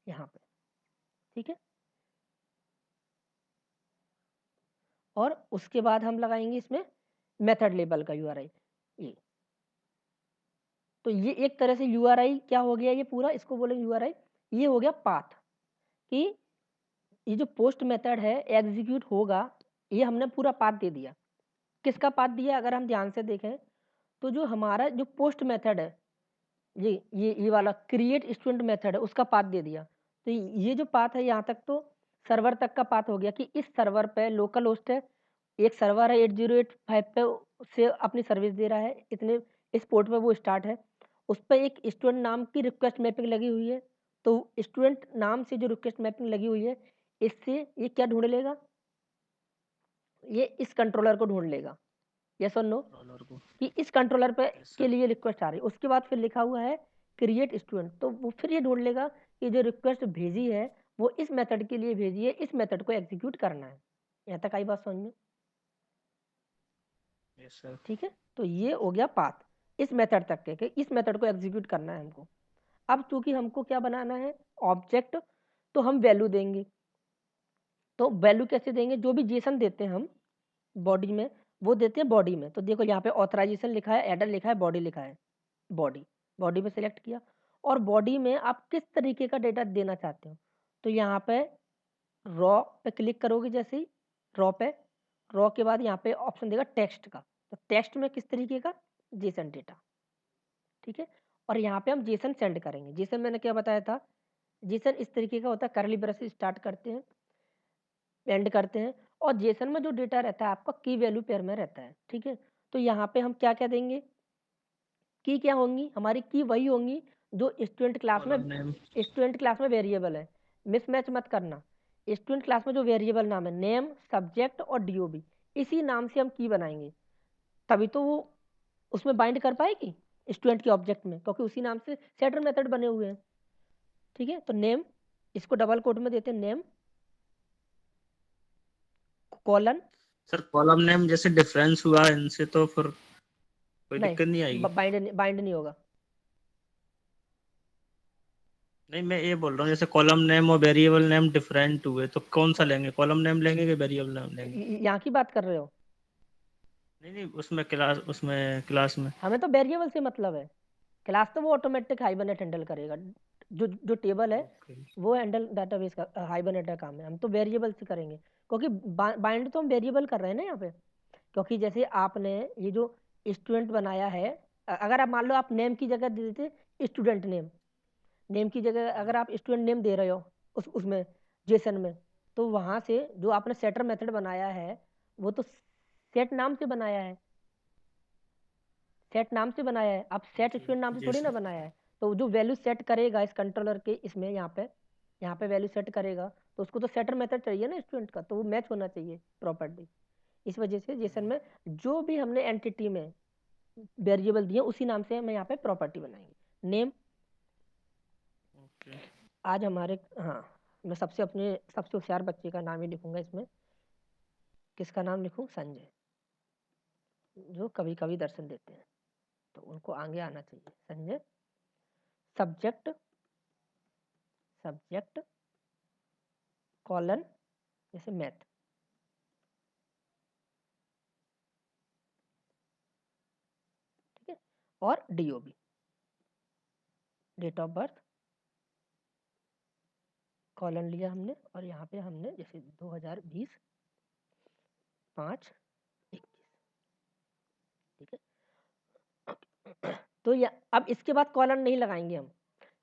[SPEAKER 1] यहाँ पे। ठीक है, और उसके बाद हम लगाएंगे इसमें मेथड लेवल का URI। ये तो ये एक तरह से URI क्या हो गया, ये पूरा इसको बोलेंगे URI। ये हो गया पाथ, कि ये जो पोस्ट मेथड है एग्जीक्यूट होगा, ये हमने पूरा पाथ दे दिया। किसका पाथ दिया, अगर हम ध्यान से देखें तो जो हमारा जो पोस्ट मेथड है, ये वाला क्रिएट स्टूडेंट मेथड है, उसका पाथ दे दिया। तो ये जो पाथ है यहाँ तक तो सर्वर तक का पाथ हो गया कि इस सर्वर पे लोकल होस्ट है, एक सर्वर है 8085 पे से अपनी सर्विस दे रहा है, इतने इस पोर्ट पे वो स्टार्ट है, उस पे एक स्टूडेंट नाम की रिक्वेस्ट मैपिंग लगी हुई है। तो स्टूडेंट नाम से जो रिक्वेस्ट मैपिंग लगी हुई है, इससे ये क्या ढूंढ लेगा, ये इस कंट्रोलर को ढूंढ लेगा, यस और नो,
[SPEAKER 2] कंट्रोलर को।
[SPEAKER 1] कि इस कंट्रोलर पे
[SPEAKER 2] यस
[SPEAKER 1] के
[SPEAKER 2] सर।
[SPEAKER 1] लिए रिक्वेस्ट आ रही है। उसके बाद फिर लिखा हुआ है क्रिएट स्टूडेंट, तो वो फिर ये ढूंढ लेगा कि जो रिक्वेस्ट भेजी है वो इस मेथड के लिए भेजी है, इस मेथड को एग्जीक्यूट करना है। यहाँ तक आई बात समझ में?
[SPEAKER 2] Yes sir.
[SPEAKER 1] ठीक है, तो ये हो गया पाथ इस मेथड तक के, कि इस मेथड को एग्जीक्यूट करना है हमको। अब चूंकि हमको क्या बनाना है, ऑब्जेक्ट, तो हम वैल्यू देंगे। तो वैल्यू कैसे देंगे, जो भी जेसन देते हैं हम बॉडी में, वो देते हैं बॉडी में। तो देखो यहाँ पे ऑथराइजेशन लिखा है, एडर लिखा है, बॉडी लिखा है, बॉडी, बॉडी में सेलेक्ट किया। और बॉडी में आप किस तरीके का डेटा देना चाहते हो, तो यहाँ पे रॉ पे क्लिक करोगे, जैसे ही रॉ पे, रॉ के बाद यहाँ पे ऑप्शन देगा टेक्स्ट का, तो टेक्स्ट में किस तरीके का, जेसन डेटा। ठीक है, और यहाँ पे हम जेसन सेंड करेंगे। जेसन मैंने क्या बताया था, जेसन इस तरीके का होता है, करली ब्रेस स्टार्ट करते हैं, एंड करते हैं, और जेसन में जो डेटा रहता है आपका की वैल्यू पेयर में रहता है। ठीक है, तो यहाँ पे हम क्या क्या देंगे, की क्या होंगी, हमारी की वही होंगी जो स्टूडेंट
[SPEAKER 2] कॉलम नेम।
[SPEAKER 1] क्लास में वेरिएबल है, मिसमैच मत करना। स्टूडेंट क्लास में जो वेरिएबल नाम है, नेम, सब्जेक्ट और डीओबी, इसी नाम से हम की बनाएंगे, तभी तो वो उसमें बाइंड कर पाएगी स्टूडेंट के ऑब्जेक्ट में, क्योंकि उसी नाम से सेटर मेथड बने हुए हैं। ठीक है, तो नेम, इसको डबल कोट में देते हैं, name colon,
[SPEAKER 2] sir column name जैसे डिफरेंस हुआ इनसे तो फिर कोई दिक्कत नहीं आएगी?
[SPEAKER 1] बाइंड नहीं होगा।
[SPEAKER 2] नहीं, मैं ये बोल रहा हूँ जैसे कॉलम नेम और वेरिएबल नेम डिफरेंट हुए तो कौन सा लेंगे, कॉलम नेम लेंगे कि वेरिएबल नेम लेंगे?
[SPEAKER 1] यहाँ की बात कर रहे हो?
[SPEAKER 2] नहीं नहीं, उसमें क्लास में।
[SPEAKER 1] हमें तो वेरिएबल से मतलब है, क्लास तो वो ऑटोमेटिक हाइबरनेट हैंडल करेगा, जो जो टेबल है
[SPEAKER 2] ओके।
[SPEAKER 1] वो हैंडल डाटाबेस का हाइबरनेट का काम है, हम तो वेरिएबल से करेंगे, क्योंकि बाइंड तो हम वेरिएबल कर रहे हैं ना यहाँ पे। क्योंकि जैसे आपने ये जो स्टूडेंट बनाया है, अगर आप मान लो आप नेम की जगह दे देते स्टूडेंट नेम, नेम की जगह अगर आप स्टूडेंट नेम दे रहे हो उसमें जेसन में, तो वहां से जो आपने सेटर मेथड बनाया है वो तो सेट नाम से बनाया है, सेट नाम से बनाया है, आप सेट
[SPEAKER 2] जी
[SPEAKER 1] स्टूडेंट नाम से
[SPEAKER 2] जी
[SPEAKER 1] थोड़ी ना
[SPEAKER 2] सर।
[SPEAKER 1] बनाया है। तो जो वैल्यू सेट करेगा इस कंट्रोलर के, इसमें यहाँ पे वैल्यू सेट करेगा, तो उसको तो सेटर मेथड चाहिए ना स्टूडेंट का, तो वो मैच होना चाहिए प्रॉपर्टी। इस वजह से जेसन में जो भी हमने एंटिटी में वेरिएबल दिए उसी नाम से हम यहाँ पे प्रॉपर्टी बनाएंगे, नेम।
[SPEAKER 2] ओके।
[SPEAKER 1] आज हमारे, हाँ, मैं सबसे होशियार बच्चे का नाम ही लिखूंगा इसमें, किसका नाम लिखूं, संजय, जो कभी कभी दर्शन देते हैं, तो उनको आगे आना चाहिए, संजय, सब्जेक्ट, सब्जेक्ट कॉलन, जैसे मैथ। ठीक है, और DOB, date of birth, colon लिया हमने, और यहाँ पे हमने जैसे 2020 5/21। ठीक है, तो अब इसके बाद कॉलन नहीं लगाएंगे हम,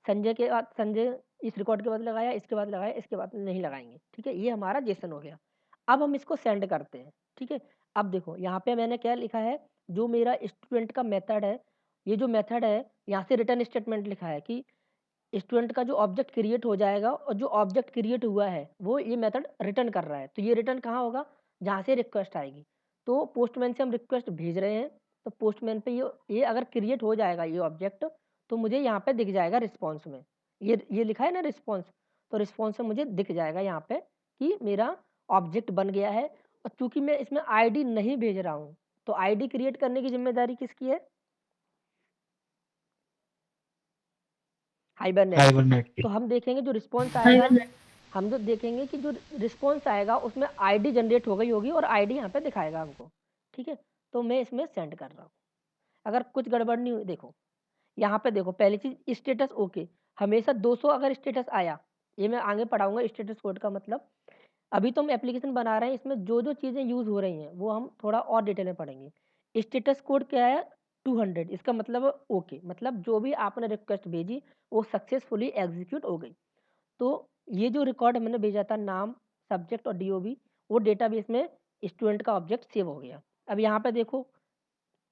[SPEAKER 1] संजय के बाद संजय इस रिकॉर्ड के बाद लगाया, इसके बाद लगाया, इसके बाद नहीं लगाएंगे। ठीक है, ये हमारा जेसन हो गया। अब हम इसको सेंड करते हैं। ठीक है, अब देखो यहाँ पे मैंने क्या लिखा है, जो मेरा स्टूडेंट का मेथड है, ये जो मेथड है यहाँ से रिटर्न स्टेटमेंट लिखा है कि स्टूडेंट का जो ऑब्जेक्ट क्रिएट हो जाएगा, और जो ऑब्जेक्ट क्रिएट हुआ है वो ये मेथड रिटर्न कर रहा है, तो ये रिटर्न कहाँ होगा, जहाँ से रिक्वेस्ट आएगी। तो पोस्टमैन से हम रिक्वेस्ट भेज रहे हैं, तो पोस्टमैन पे ये अगर क्रिएट हो जाएगा ये ऑब्जेक्ट, तो मुझे यहाँ पे दिख जाएगा रिस्पॉन्स में, ये लिखा है ना रिस्पॉन्स, तो रिस्पॉन्स में मुझे दिख जाएगा यहाँ पे कि मेरा ऑब्जेक्ट बन गया है। और चूंकि मैं इसमें आईडी नहीं भेज रहा हूँ, तो आईडी क्रिएट करने की जिम्मेदारी किसकी है, हाइबरनेट की।
[SPEAKER 3] हाइबरनेट की।
[SPEAKER 1] तो हम देखेंगे जो रिस्पॉन्स आएगा, हम जो देखेंगे कि जो रिस्पॉन्स आएगा उसमें आईडी जनरेट हो गई होगी, और आईडी यहाँ पे दिखाएगा हमको। ठीक है, तो मैं इसमें सेंड कर रहा हूँ, अगर कुछ गड़बड़ नहीं हुई, देखो यहाँ पे देखो, पहली चीज स्टेटस ओके, हमेशा 200 अगर स्टेटस आया, ये मैं आगे पढ़ाऊंगा स्टेटस कोड का मतलब। अभी तो हम एप्लीकेशन बना रहे हैं, इसमें जो जो चीजें यूज हो रही हैं वो हम थोड़ा और डिटेल में पढ़ेंगे। स्टेटस कोड क्या है, 200, इसका मतलब ओके, मतलब जो भी आपने रिक्वेस्ट भेजी वो सक्सेसफुली एग्जीक्यूट हो गई। तो ये जो रिकॉर्ड हमने भेजा था नाम, सब्जेक्ट और DOB, वो डेटाबेस में स्टूडेंट का ऑब्जेक्ट सेव हो गया। अब यहाँ पे देखो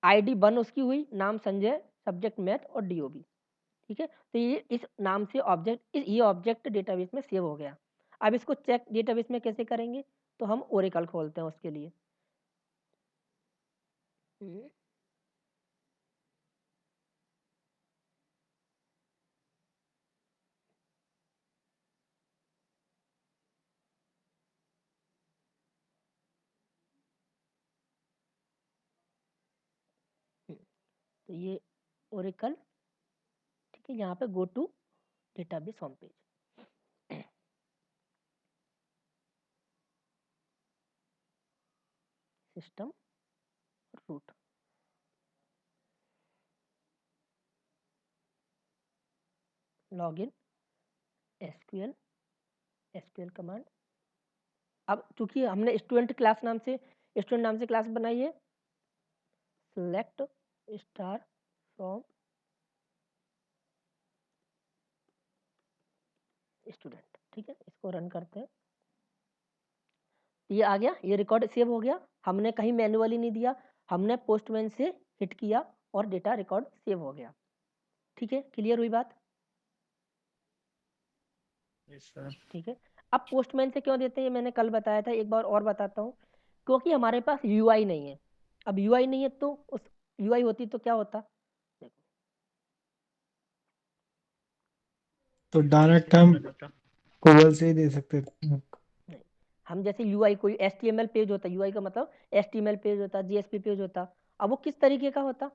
[SPEAKER 1] ID 1 उसकी हुई, नाम संजय, सब्जेक्ट मैथ और DOB, ठीक है। तो ये इस नाम से ये ऑब्जेक्ट डेटाबेस में सेव हो गया। अब इसको चेक डेटाबेस में कैसे करेंगे, तो हम ओरेकल खोलते हैं उसके लिए। तो ये ओरेकल, ठीक है, यहाँ पे go to database home page, system root, login, SQL command. अब चूंकि हमने स्टूडेंट नाम से क्लास बनाई है, सिलेक्ट स्टार फ्रॉम स्टूडेंट, ठीक है। इसको रन करते हैं, ये आ गया, ये रिकॉर्ड सेव हो गया। हमने कहीं मैन्युअली नहीं दिया, हमने पोस्टमैन से हिट किया और डेटा रिकॉर्ड सेव हो गया, ठीक है। क्लियर हुई बात?
[SPEAKER 2] Yes sir.
[SPEAKER 1] ठीक है। अब पोस्टमैन से क्यों देते हैं, मैंने कल बताया था, एक बार और बताता हूँ। क्योंकि हमारे पास UI नहीं है। अब UI नहीं है तो उस UI होती तो क्या होता, देखो
[SPEAKER 3] तो डायरेक्ट हम गूगल से ही दे सकते थे।
[SPEAKER 1] नहीं, हम जैसे UI कोई HTML पेज होता, UI का मतलब HTML पेज होता, JSP पेज होता, अब वो किस तरीके का होता,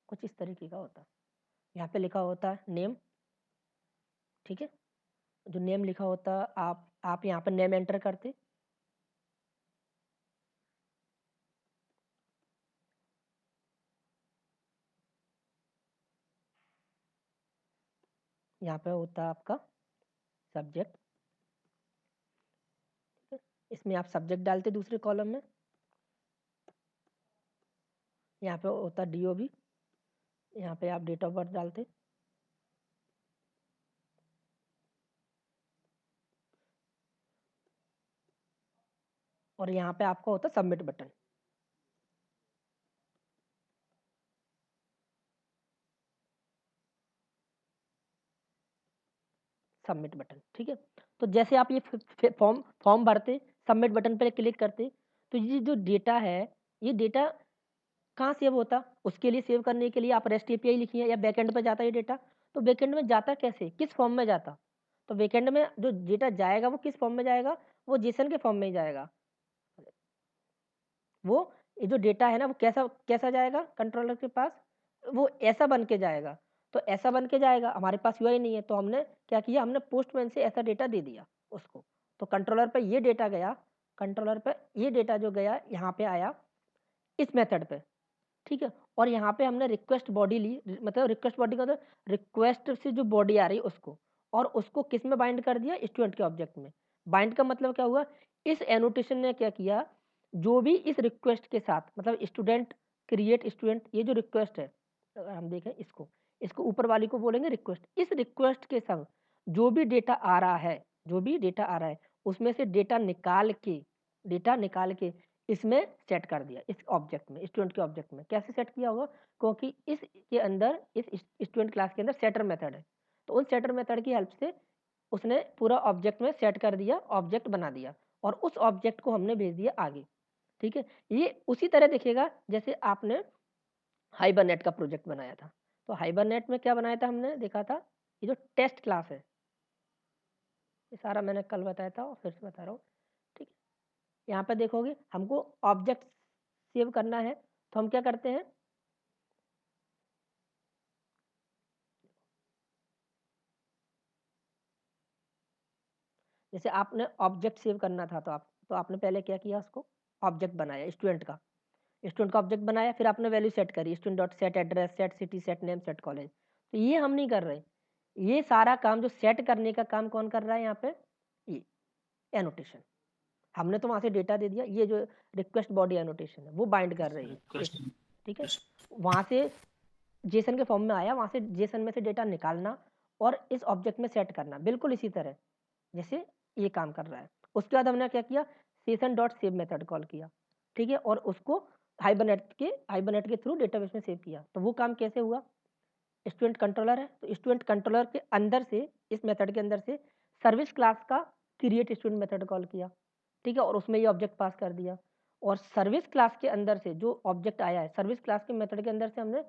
[SPEAKER 1] कुछ इस तरीके का होता। यहाँ पे लिखा होता है नेम, ठीक है। जो नेम लिखा होता, आप यहाँ पर नेम एंटर करते, यहाँ पे होता है आपका सब्जेक्ट, ठीक है। इसमें आप सब्जेक्ट डालते दूसरे कॉलम में, यहाँ पे होता DOB, यहाँ पे आप डेट ऑफ बर्थ डालते, और यहाँ पे आपका होता सबमिट बटन, सबमिट बटन, ठीक है। तो जैसे आप ये फॉर्म भरते, सबमिट बटन पर क्लिक करते, तो ये जो डेटा है, ये डेटा कहाँ सेव होता, उसके लिए सेव करने के लिए आप REST API लिखिए, या बैकएंड पे जाता है डेटा। तो बैकएंड में जाता कैसे, किस फॉर्म में जाता, तो बैकएंड में जो डेटा जाएगा वो किस फॉर्म में जाएगा, वो जेसन के फॉर्म में ही जाएगा। वो ये जो डेटा है ना, वो कैसा कैसा जाएगा कंट्रोलर के पास, वो ऐसा बन के जाएगा। तो ऐसा बन के जाएगा, हमारे पास UI नहीं है, तो हमने क्या किया, हमने पोस्टमैन से ऐसा डेटा दे दिया उसको। तो कंट्रोलर पे ये डेटा गया, कंट्रोलर पे ये डेटा जो गया यहाँ पे आया इस मेथड पे, ठीक है। और यहाँ पे हमने रिक्वेस्ट बॉडी ली, मतलब रिक्वेस्ट बॉडी का मतलब रिक्वेस्ट से जो बॉडी आ रही है उसको, और उसको किस में बाइंड कर दिया, स्टूडेंट के ऑब्जेक्ट में। बाइंड का मतलब क्या हुआ, इस एनोटेशन ने क्या किया, जो भी इस रिक्वेस्ट के साथ, मतलब स्टूडेंट क्रिएट स्टूडेंट, ये जो रिक्वेस्ट है, अगर हम देखें इसको, इसको ऊपर वाली को बोलेंगे रिक्वेस्ट। इस रिक्वेस्ट के संग जो भी डेटा आ रहा है, जो भी डेटा आ रहा है, उसमें से डेटा निकाल के इसमें सेट कर दिया, इस ऑब्जेक्ट में, स्टूडेंट के ऑब्जेक्ट में। कैसे सेट किया होगा, क्योंकि इसके अंदर, इस स्टूडेंट क्लास के अंदर सेटर मेथड है, तो उन सेटर मेथड की हेल्प से उसने पूरा ऑब्जेक्ट में सेट कर दिया, ऑब्जेक्ट बना दिया, और उस ऑब्जेक्ट को हमने भेज दिया आगे, ठीक है। ये उसी तरह दिखेगा जैसे आपने हाइबरनेट का प्रोजेक्ट बनाया था। तो हाइबरनेट में क्या बनाया था, हमने देखा था ये जो टेस्ट क्लास है, ये सारा मैंने कल बताया था और फिर से बता रहा हूँ, ठीक है। यहाँ पे देखोगे हमको ऑब्जेक्ट सेव करना है, तो हम क्या करते हैं, जैसे आपने ऑब्जेक्ट सेव करना था, तो आपने पहले क्या किया, उसको ऑब्जेक्ट बनाया, स्टूडेंट का ऑब्जेक्ट बनाया, फिर आपने वैल्यू सेट करी, student dot set address, set city, set name, set college. तो ये हम नहीं कर रहे, ये सारा काम जो सेट करने का काम कौन कर रहा है यहाँ पे, ये एनोटेशन। हमने तो वहाँ से डेटा दे दिया, ये जो रिक्वेस्ट बॉडी एनोटेशन है वो बाइंड कर रही है
[SPEAKER 2] रिक्वेस्ट
[SPEAKER 1] ठीक है, वहाँ से जेसन के फॉर्म में आया, वहाँ से जेसन में से डेटा निकालना और इस ऑब्जेक्ट में सेट करना, बिल्कुल इसी तरह जैसे ये काम कर रहा है। उसके बाद हमने क्या किया, session dot save method call किया, ठीक है, और उसको हाइबरनेट के थ्रू डेटाबेस में सेव किया। तो वो काम कैसे हुआ, स्टूडेंट कंट्रोलर है, तो स्टूडेंट कंट्रोलर के अंदर से, इस मेथड के अंदर से सर्विस क्लास का क्रिएट स्टूडेंट मेथड कॉल किया, ठीक है, और उसमें ये ऑब्जेक्ट पास कर दिया। और सर्विस क्लास के अंदर से जो ऑब्जेक्ट आया है, सर्विस क्लास के मेथड के अंदर से हमने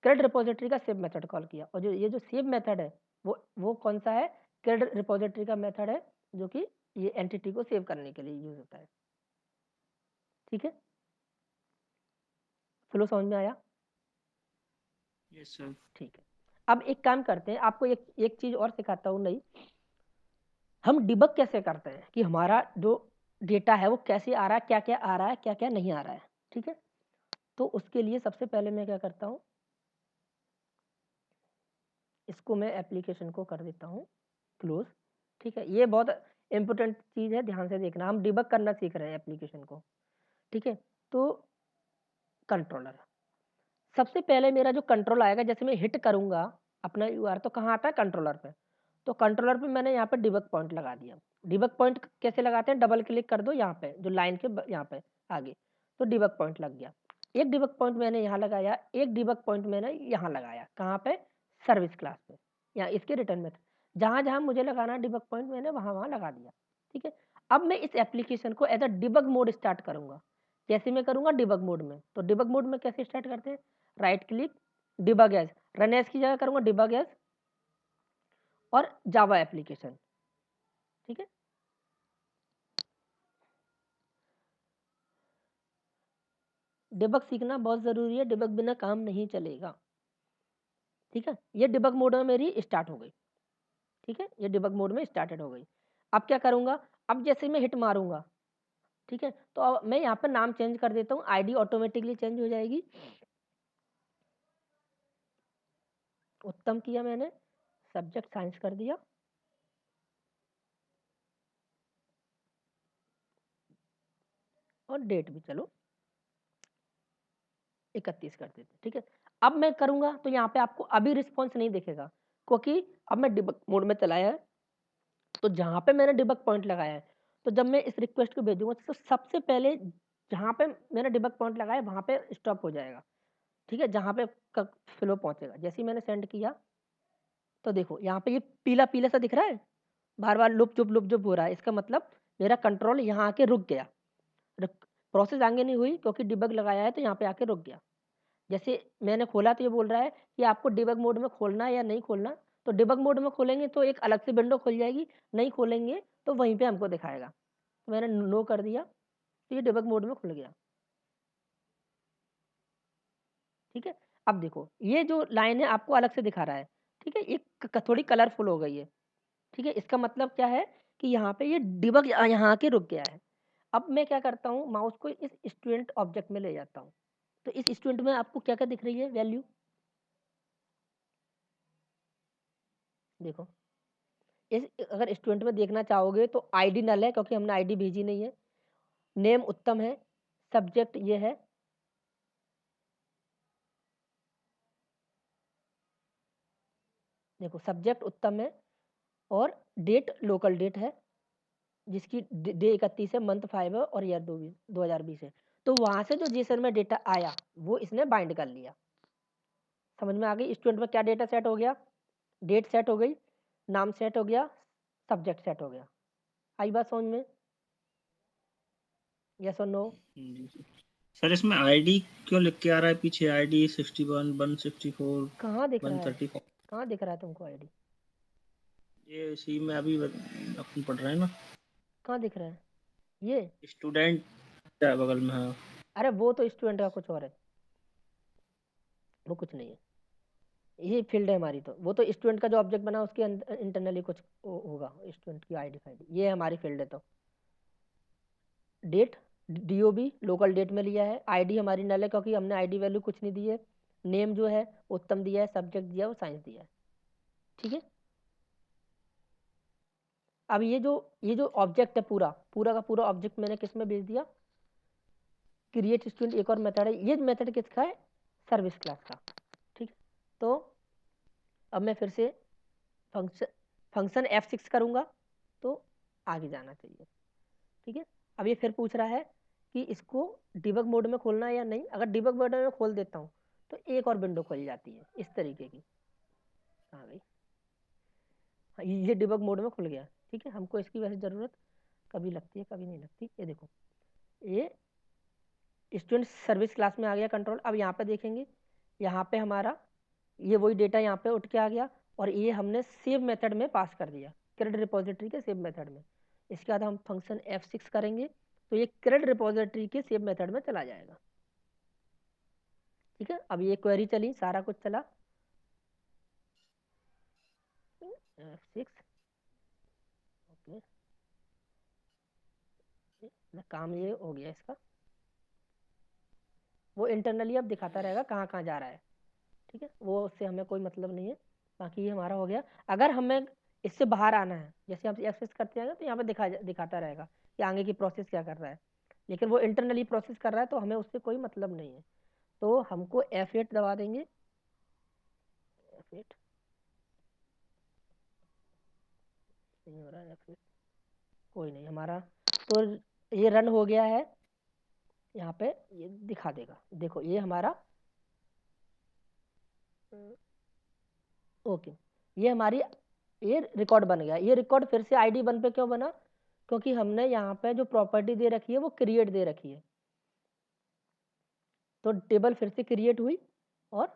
[SPEAKER 1] क्रेडिट रिपोजिटरी का सेव मेथड कॉल किया। और जो ये जो सेव मेथड है वो कौन सा है, क्रेडिट रिपोजिटरी का मेथड है, जो कि ये एंटिटी को सेव करने के लिए यूज होता है। ठीक है, फ्लो समझ में आया?
[SPEAKER 2] Yes sir.
[SPEAKER 1] ठीक है, अब एक काम करते हैं, आपको एक चीज और सिखाता हूँ नई। हम डिबग कैसे करते हैं कि हमारा जो डेटा है वो कैसे आ रहा है, क्या क्या आ रहा है, क्या क्या नहीं आ रहा है। ठीक है, तो उसके लिए सबसे पहले मैं क्या करता हूँ, इसको मैं एप्लीकेशन को कर देता हूँ क्लोज। ठीक है, ये बहुत इंपॉर्टेंट चीज़ है, ध्यान से देखना, हम डिबग करना सीख रहे हैं एप्लीकेशन को। ठीक है, तो कंट्रोलर, सबसे पहले मेरा जो कंट्रोल आएगा, जैसे मैं हिट करूंगा अपना यूआर, तो कहाँ आता है, कंट्रोलर पे। तो कंट्रोलर पे मैंने यहाँ पे डिबग पॉइंट लगा दिया। डिबग पॉइंट कैसे लगाते हैं, डबल क्लिक कर दो यहाँ पे जो लाइन के यहाँ पे आगे, तो डिबग पॉइंट लग गया। एक डिबग पॉइंट मैंने यहाँ लगाया, एक डिबग पॉइंट मैंने यहाँ लगाया, कहाँ पे, सर्विस क्लास पे, या इसके रिटर्न में जहाँ जहाँ मुझे लगाना डिबग पॉइंट मैंने वहाँ वहाँ लगा दिया। ठीक है, अब मैं इस एप्लीकेशन को as a debug mode start करूंगा। जैसे मैं करूंगा डिबग मोड में, तो डिबग मोड में कैसे स्टार्ट करते हैं, right click, debug as, run as की जगह करूंगा डिबग एज और जावा एप्लीकेशन। ठीक है, डिबग सीखना बहुत जरूरी है, डिबग बिना काम नहीं चलेगा। ठीक है, ये डिबग मोड में मेरी स्टार्ट हो गई। ठीक है, ये डिबग मोड में स्टार्टेड हो गई। अब क्या करूंगा, अब जैसे मैं हिट मारूंगा, ठीक है, तो अब मैं यहाँ पर नाम चेंज कर देता हूँ, आईडी ऑटोमेटिकली चेंज हो जाएगी। उत्तम किया मैंने, सब्जेक्ट साइंस कर दिया, और डेट भी चलो 31 कर देते। ठीक है, अब मैं करूंगा तो यहाँ पे आपको अभी रिस्पॉन्स नहीं दिखेगा, क्योंकि अब मैं डिबग मोड में चलाया है। तो जहाँ पे मैंने डिबग पॉइंट लगाया है, तो जब मैं इस रिक्वेस्ट को भेजूंगा तो सबसे पहले जहाँ पे मैंने डिबग पॉइंट लगाया वहाँ पे स्टॉप हो जाएगा। ठीक है, जहाँ पे फ्लो पहुंचेगा, जैसे ही मैंने सेंड किया तो देखो यहाँ पे ये पीला पीला सा दिख रहा है, बार बार लुप जुप हो रहा है, इसका मतलब मेरा कंट्रोल यहाँ आके रुक गया, प्रोसेस आगे नहीं हुई क्योंकि डिबग लगाया है, तो यहाँ पे आके रुक गया। जैसे मैंने खोला तो ये बोल रहा है कि आपको डिबग मोड में खोलना है या नहीं खोलना, तो डिबग मोड में खोलेंगे तो एक अलग से विंडो खुल जाएगी, नहीं खोलेंगे तो वहीं पे हमको दिखाएगा। तो मैंने नो कर दिया, तो ये डिबग मोड में खुल गया। ठीक है, अब देखो ये जो लाइन है आपको अलग से दिखा रहा है। ठीक है, ये थोड़ी कलरफुल हो गई है। ठीक है, इसका मतलब क्या है कि यहाँ पे ये डिबग यहाँ आके रुक गया है। अब मैं क्या करता हूँ, माउस को इस स्टूडेंट ऑब्जेक्ट में ले जाता हूँ। तो इस स्टूडेंट में आपको क्या क्या दिख रही है, वैल्यू देखो। इस अगर स्टूडेंट में देखना चाहोगे तो आईडी नल है क्योंकि हमने आईडी भेजी नहीं है, नेम उत्तम है, सब्जेक्ट ये है, देखो सब्जेक्ट उत्तम है, और डेट लोकल डेट है जिसकी डे 31 है, मंथ 5 है, और ईयर 2020 है। तो वहां से जो जेसन में डेटा आया वो इसने बाइंड कर लिया। समझ में आ गई, स्टूडेंट में क्या डेटा सेट हो गया, डेट सेट हो गई, नाम सेट हो गया, सब्जेक्ट सेट हो गया। आई बात समझ में, यस और नो?
[SPEAKER 2] सर इसमें आईडी क्यों लिख के आ रहा है पीछे, आईडी 61 164
[SPEAKER 1] कहाँ दिख रहा है,
[SPEAKER 2] 134?
[SPEAKER 1] कहाँ दिख रहा है तुमको आईडी,
[SPEAKER 2] ये इसी में अभी अपन पढ़ रहे हैं ना,
[SPEAKER 1] कहाँ दिख रहा है ये?
[SPEAKER 2] स्टूडेंट है बगल में। हाँ
[SPEAKER 1] अरे वो तो स्टूडेंट का कुछ और है, वो कुछ नहीं है, ये फील्ड है हमारी। तो वो तो स्टूडेंट का जो ऑब्जेक्ट बना उसके इंटरनली कुछ होगा, स्टूडेंट की आईडी फाइड, ये हमारी फील्ड है। तो डेट डीओबी लोकल डेट में लिया है, आईडी हमारी नल है क्योंकि हमने आईडी वैल्यू कुछ नहीं दी है, नेम जो है उत्तम दिया है, सब्जेक्ट दिया है, वो साइंस दिया है। ठीक है, अब ये जो ऑब्जेक्ट है पूरा का पूरा ऑब्जेक्ट मैंने किस में भेज दिया, क्रिएट स्टूडेंट एक और मेथड है, ये मेथड किसका है, सर्विस क्लास का। ठीक है, तो अब मैं फिर से फंक्शन F6 करूंगा तो आगे जाना चाहिए। ठीक है, अब ये फिर पूछ रहा है कि इसको डिबग मोड में खोलना है या नहीं। अगर डिबग मोड में खोल देता हूँ तो एक और विंडो खुल जाती है इस तरीके की। हाँ भाई, हाँ, ये डिबग मोड में खुल गया। ठीक है, हमको इसकी वैसे ज़रूरत कभी लगती है कभी नहीं लगती। ये देखो, ये स्टूडेंट सर्विस क्लास में आ गया कंट्रोल। अब यहाँ पे देखेंगे, यहाँ पे हमारा ये वही डेटा यहाँ पे उठ के आ गया और ये हमने सेव मेथड में पास कर दिया, क्रेडिट रिपोजिटरी के सेव मेथड में। इसके बाद हम फंक्शन F6 करेंगे तो ये क्रेडिट रिपोजिटरी के सेव मेथड में चला जाएगा। ठीक है, अब ये क्वेरी चली, सारा कुछ चला, F6 ओके, काम ये हो गया इसका। वो इंटरनली अब दिखाता रहेगा कहाँ कहाँ जा रहा है। ठीक है, वो उससे हमें कोई मतलब नहीं है। बाकी ये हमारा हो गया। अगर हमें इससे बाहर आना है, जैसे हम एक्सेस करते जाएंगे तो यहाँ पे दिखाता रहेगा कि आगे की प्रोसेस क्या कर रहा है, लेकिन वो इंटरनली प्रोसेस कर रहा है तो हमें उससे कोई मतलब नहीं है। तो हमको F8 दबा देंगे, F8 नहीं हो रहा है, F8 कोई नहीं हमारा। तो ये रन हो गया है, यहाँ पे ये दिखा देगा। देखो ये हमारा ओके, ये हमारी ये रिकॉर्ड बन गया। ये रिकॉर्ड फिर से ID1 पे क्यों बना, क्योंकि हमने यहाँ पे जो प्रॉपर्टी दे रखी है वो क्रिएट दे रखी है। तो टेबल फिर से क्रिएट हुई और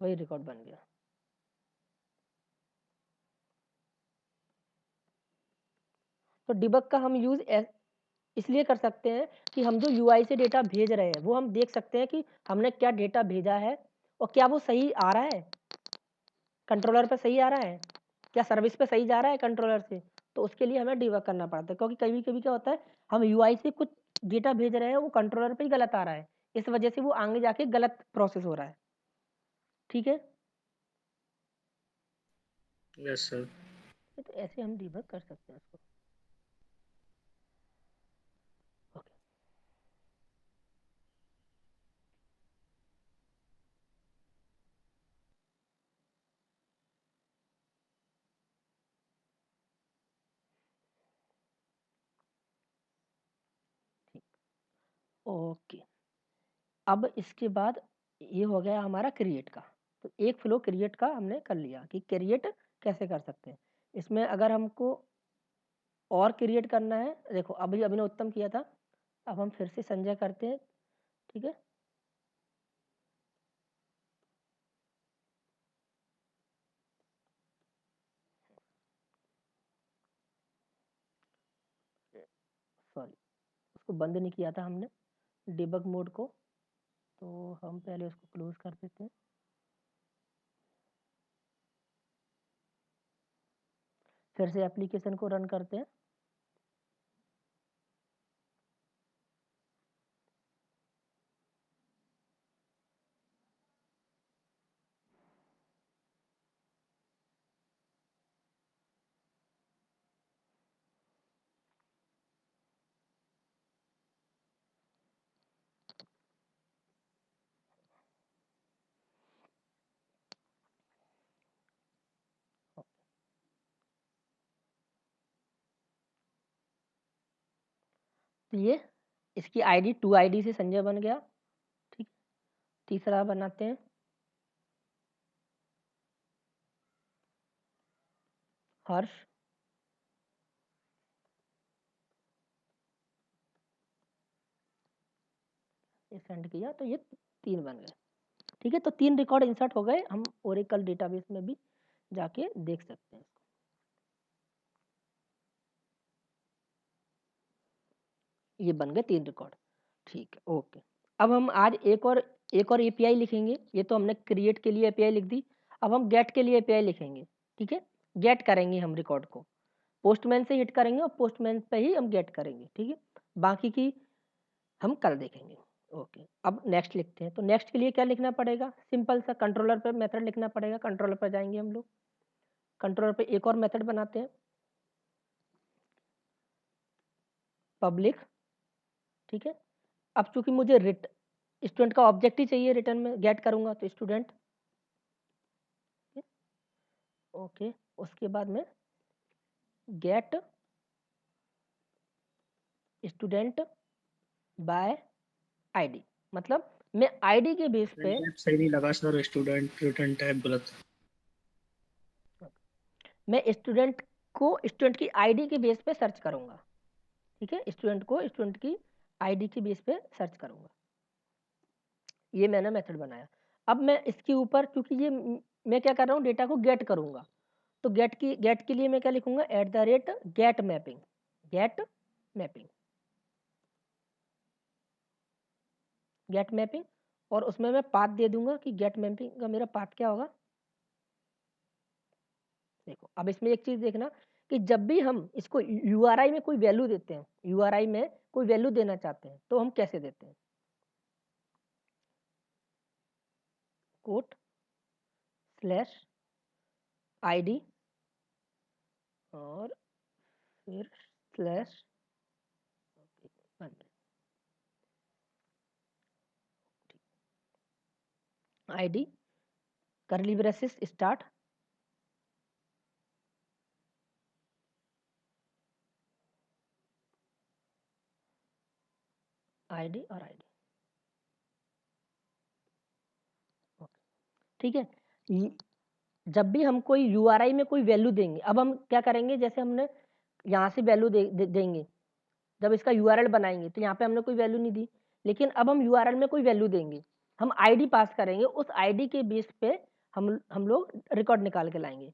[SPEAKER 1] वही रिकॉर्ड बन गया। तो डिबग का हम यूज इसलिए कर सकते हैं कि हम जो UI से डेटा भेज रहे हैं वो हम देख सकते हैं कि हमने क्या डेटा भेजा है और क्या वो सही आ रहा है, कंट्रोलर पे सही आ रहा है, क्या सर्विस पे सही जा रहा है कंट्रोलर से। तो उसके लिए हमें डिबग करना पड़ता है, क्योंकि कभी कभी क्या होता है हम UI से कुछ डेटा भेज रहे हैं वो कंट्रोलर पे ही गलत आ रहा है, इस वजह से वो आगे जाके गलत प्रोसेस हो रहा है। ठीक है,
[SPEAKER 2] यस सर।
[SPEAKER 1] तो ऐसे हम डिबग कर सकते हैं उसको। ओके, ठीक, ओके। अब इसके बाद ये हो गया हमारा क्रिएट का। तो एक फ्लो क्रिएट का हमने कर लिया कि क्रिएट कैसे कर सकते हैं। इसमें अगर हमको और क्रिएट करना है, देखो अभी अभिनव उत्तम किया था, अब हम फिर से संजय करते हैं। ठीक है, सॉरी उसको बंद नहीं किया था हमने डिबग मोड को, तो हम पहले उसको क्लोज कर देते हैं। फिर से एप्लीकेशन को रन करते हैं। तो ये इसकी ID 2 ID से संजय बन गया। ठीक, तीसरा बनाते हैं हर्ष, ये सेंड किया तो ये 3 बन गए। ठीक है, तो 3 रिकॉर्ड इंसर्ट हो गए। हम ओरेकल डेटाबेस में भी जाके देख सकते हैं। ये बन गए 3 रिकॉर्ड। ठीक है, ओके। अब हम आज एक और API लिखेंगे। ये तो हमने क्रिएट के लिए API लिख दी, अब हम गेट के लिए API लिखेंगे। ठीक है, गेट करेंगे हम रिकॉर्ड को, पोस्टमैन से हिट करेंगे और पोस्टमैन पे ही हम गेट करेंगे। ठीक है, बाकी की हम कल देखेंगे। ओके, अब नेक्स्ट लिखते हैं। तो नेक्स्ट के लिए क्या लिखना पड़ेगा, सिंपल सा कंट्रोलर पे मेथड लिखना पड़ेगा। कंट्रोलर पर जाएंगे हम लोग, कंट्रोलर पे एक और मेथड बनाते हैं। पब्लिक, ठीक है। अब चूंकि मुझे स्टूडेंट का ऑब्जेक्ट ही चाहिए, रिटर्न में गेट करूंगा तो स्टूडेंट, ओके। उसके बाद में गेट स्टूडेंट बाय आईडी, मतलब मैं आईडी के बेस पे,
[SPEAKER 2] सही नहीं लगा सर, स्टूडेंट रिटर्न टाइप गलत।
[SPEAKER 1] मैं स्टूडेंट की आईडी के बेस पे सर्च करूंगा, ठीक है। स्टूडेंट को स्टूडेंट की आईडी के बेस पे सर्च करूंगा, ये मैंने मेथड बनाया। अब मैं इसके ऊपर, क्योंकि ये मैं क्या कर रहा हूँ, डेटा को गेट करूंगा, तो गेट के लिए मैं क्या लिखूंगा, @गेट मैपिंग, गेट मैपिंग, और उसमें मैं पाथ दे दूंगा कि गेट मैपिंग का मेरा पाथ क्या होगा। देखो अब इसमें एक चीज देखना कि जब भी हम इसको यूआरआई में कोई वैल्यू देते हैं, यूआरआई में कोई वैल्यू देना चाहते हैं तो हम कैसे देते हैं, कोट स्लैश आईडी और फिर स्लैश आईडी करली ब्रेसेस स्टार्ट आईडी और आईडी, ठीक है। जब भी हम कोई यूआरआई में कोई वैल्यू देंगे, अब हम क्या करेंगे, जैसे हमने यहाँ से वैल्यू देंगे, जब इसका यूआरएल बनाएंगे तो यहाँ पे हमने कोई वैल्यू नहीं दी, लेकिन अब हम यूआरएल में कोई वैल्यू देंगे, हम आईडी पास करेंगे, उस आईडी के बेस पे हम लोग रिकॉर्ड निकाल के लाएंगे।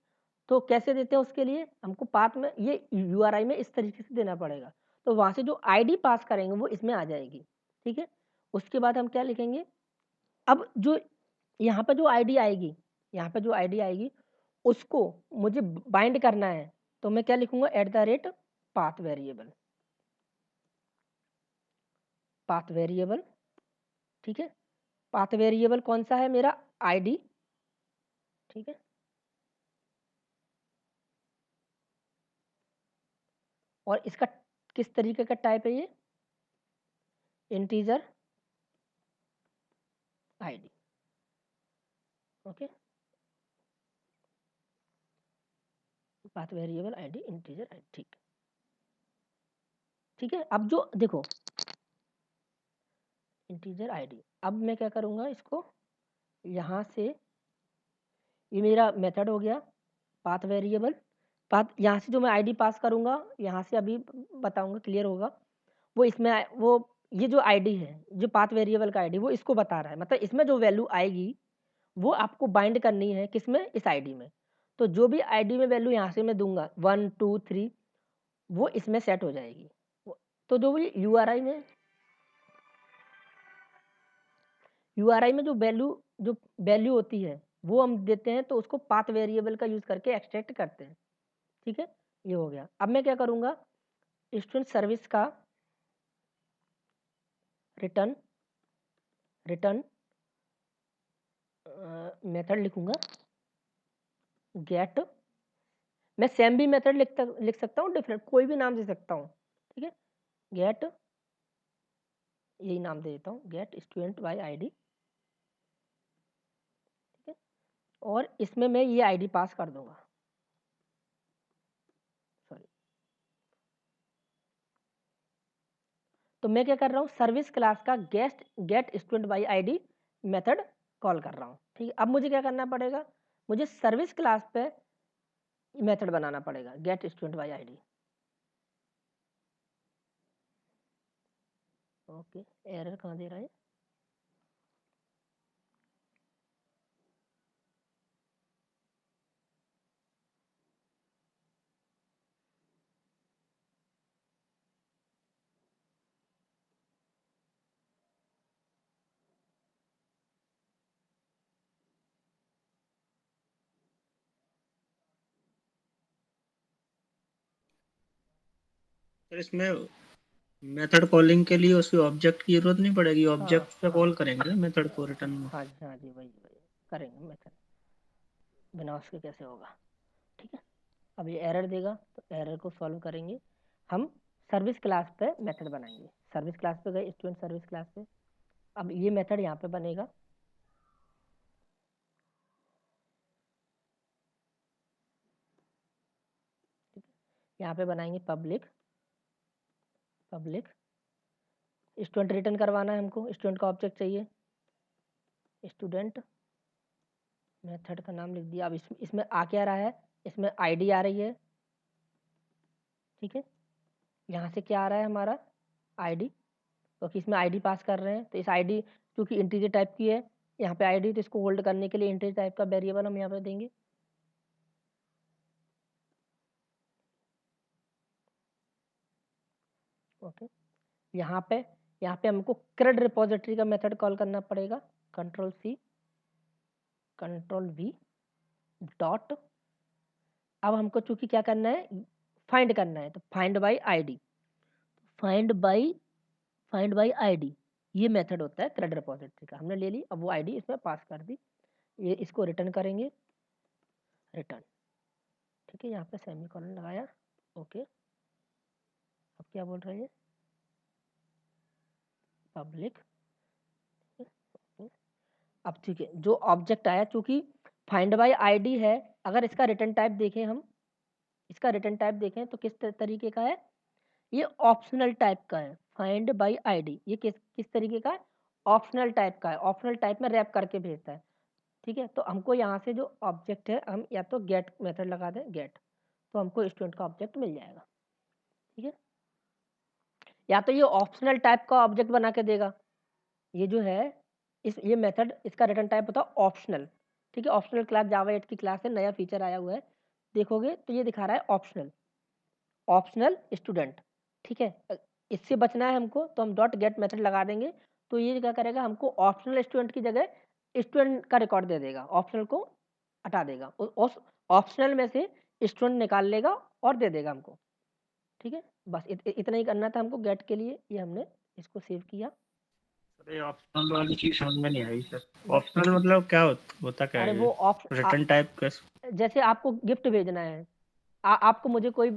[SPEAKER 1] तो कैसे देते हैं, उसके लिए हमको पाथ में ये यूआरआई में इस तरीके से देना पड़ेगा, तो वहां से जो आईडी पास करेंगे वो इसमें आ जाएगी, ठीक है। उसके बाद हम क्या लिखेंगे, अब जो यहाँ पे जो आईडी आएगी, यहाँ पे जो आईडी आएगी उसको मुझे बाइंड करना है, तो मैं क्या लिखूंगा, @पाथ वेरिएबल, पाथ वेरिएबल, ठीक है। पाथ वेरिएबल कौन सा है, मेरा आईडी, ठीक है। और इसका किस तरीके का टाइप है, ये integer ID, okay. Path variable ID integer ID, ठीक, ठीक है। अब जो देखो इंटीजर आईडी, अब मैं क्या करूंगा, इसको यहाँ से, ये मेरा मेथड हो गया पाथ वेरिएबल, पाथ यहाँ से जो मैं आईडी पास करूंगा, यहाँ से अभी बताऊंगा, क्लियर होगा। वो इसमें वो ये जो आईडी है, जो पाथ वेरिएबल का आईडी, वो इसको बता रहा है, मतलब इसमें जो वैल्यू आएगी वो आपको बाइंड करनी है, किसमें, इस आईडी में। तो जो भी आईडी में वैल्यू यहाँ से मैं दूंगा 1 2 3, वो इसमें सेट हो जाएगी। तो जो भी यूआरआई में जो वैल्यू होती है वो हम देते हैं, तो उसको पाथ वेरिएबल का यूज करके एक्सट्रैक्ट करते हैं, ठीक है। ये हो गया। अब मैं क्या करूंगा, स्टूडेंट सर्विस का रिटर्न मेथड लिखूंगा, गेट, मैं सेम भी मेथड लिख सकता हूँ, डिफरेंट कोई भी नाम दे सकता हूँ, ठीक है। गेट, यही नाम दे देता हूँ, गेट स्टूडेंट बाय आईडी, ठीक है। और इसमें मैं ये आईडी पास कर दूंगा, सॉरी। तो मैं क्या कर रहा हूँ, सर्विस क्लास का get student by ID method call कर रहा हूँ, ठीक है। अब मुझे क्या करना पड़ेगा, मुझे सर्विस क्लास पे मेथड बनाना पड़ेगा, get student by ID, okay. Error कहाँ दे रहा है,
[SPEAKER 2] सर इसमें मेथड कॉलिंग के लिए उसकी ऑब्जेक्ट की जरूरत नहीं पड़ेगी, ऑब्जेक्ट पे कॉल करेंगे मेथड को रिटर्न में।
[SPEAKER 1] हाँ जी, हाँ जी, वही करेंगे मेथड, बिना उसके कैसे होगा, ठीक है। अब ये एरर देगा, तो एरर को सॉल्व करेंगे हम सर्विस क्लास पे मेथड बनाएंगे। सर्विस क्लास पे गए, स्टूडेंट सर्विस क्लास पे, अब ये मेथड यहाँ पे बनेगा। यहाँ पे बनाएंगे पब्लिक स्टूडेंट रिटर्न करवाना है हमको, स्टूडेंट का ऑब्जेक्ट चाहिए, स्टूडेंट मेथड का नाम लिख दिया। अब इसमें आ क्या रहा है, इसमें आईडी आ रही है, ठीक है। यहाँ से क्या आ रहा है हमारा आईडी, क्योंकि इसमें आईडी पास कर रहे हैं, तो इस आईडी क्योंकि इंटीजर टाइप की है यहाँ पे आईडी, तो इसको होल्ड करने के लिए इंटीजर टाइप का वेरिएबल हम यहाँ पे देंगे। ओके, यहाँ पे हमको क्रेड रिपोजिटरी का मेथड कॉल करना पड़ेगा, control C control V dot. अब हमको चूंकि क्या करना है, फाइंड करना है, तो find by ID, find by ID ये मेथड होता है क्रेड रिपोजिटरी का। हमने ले ली, अब वो आईडी इसमें पास कर दी, ये इसको रिटर्न करेंगे, रिटर्न, ठीक है। यहाँ पे सेमीकोलन लगाया, ओके। अब क्या बोल रहे हैं, पब्लिक, अब ठीक है, जो ऑब्जेक्ट आया चूंकि फाइंड बाय आईडी है, अगर इसका रिटर्न टाइप देखें हम, इसका रिटर्न टाइप देखें तो किस तरीके का है, ये ऑप्शनल टाइप का है। फाइंड बाय आईडी ये किस तरीके का है, ऑप्शनल टाइप का है, ऑप्शनल टाइप में रैप करके भेजता है, ठीक है। तो हमको यहाँ से जो ऑब्जेक्ट है, हम या तो गेट मेथड लगा दें, गेट, तो हमको स्टूडेंट का ऑब्जेक्ट मिल जाएगा, ठीक है। या तो ये ऑप्शनल टाइप का ऑब्जेक्ट बना के देगा, ये जो है ये मेथड, इसका रिटर्न टाइप होता है ऑप्शनल, ठीक है। ऑप्शनल क्लास जावा 8 की क्लास है, नया फीचर आया हुआ है, देखोगे तो ये दिखा रहा है ऑप्शनल स्टूडेंट, ठीक है। इससे बचना है हमको, तो हम डॉट गेट मेथड लगा देंगे, तो ये क्या करेगा, हमको ऑप्शनल स्टूडेंट की जगह स्टूडेंट का रिकॉर्ड दे देगा, ऑप्शनल को हटा देगा, उस ऑप्शनल में से स्टूडेंट निकाल लेगा और दे देगा हमको, ठीक है। बस इतना ही करना था हमको गेट के लिए, ये हमने इसको सेव किया।
[SPEAKER 2] अरे ऑप्शनल वाली चीज समझ में नहीं आई सर, ऑप्शनल मतलब क्या होता क्या
[SPEAKER 1] अरे
[SPEAKER 2] है,
[SPEAKER 1] वो
[SPEAKER 2] रिटर्न टाइप कैसे?
[SPEAKER 1] जैसे आपको गिफ्ट भेजना है, आपको मुझे कोई,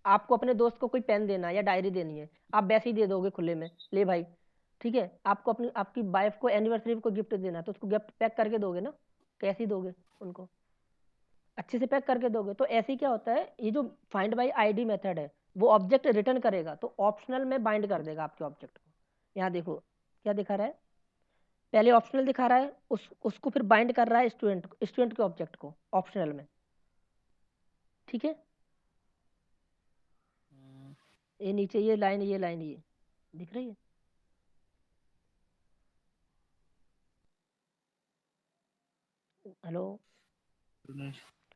[SPEAKER 1] आपको अपने दोस्त को कोई पेन देना है या डायरी देनी है, आप वैसे ही दे दोगे खुले में, ले भाई, ठीक है। आपको आपकी वाइफ को एनिवर्सरी को गिफ्ट देना है, तो उसको गिफ्ट पैक करके दोगे ना, कैसे ही दोगे उनको, अच्छे से पैक करके दोगे। तो ऐसे ही क्या होता है, ये जो फाइंड बाई आईडी मेथड है, वो ऑब्जेक्ट रिटर्न करेगा, तो ऑप्शनल में बाइंड कर देगा आपके ऑब्जेक्ट को। यहाँ देखो क्या दिखा रहा है, पहले ऑप्शनल दिखा रहा है, उसको फिर बाइंड कर रहा है स्टूडेंट के ऑब्जेक्ट को ऑप्शनल में, ठीक है। ये नीचे ये लाइन ये दिख रही है, हेलो।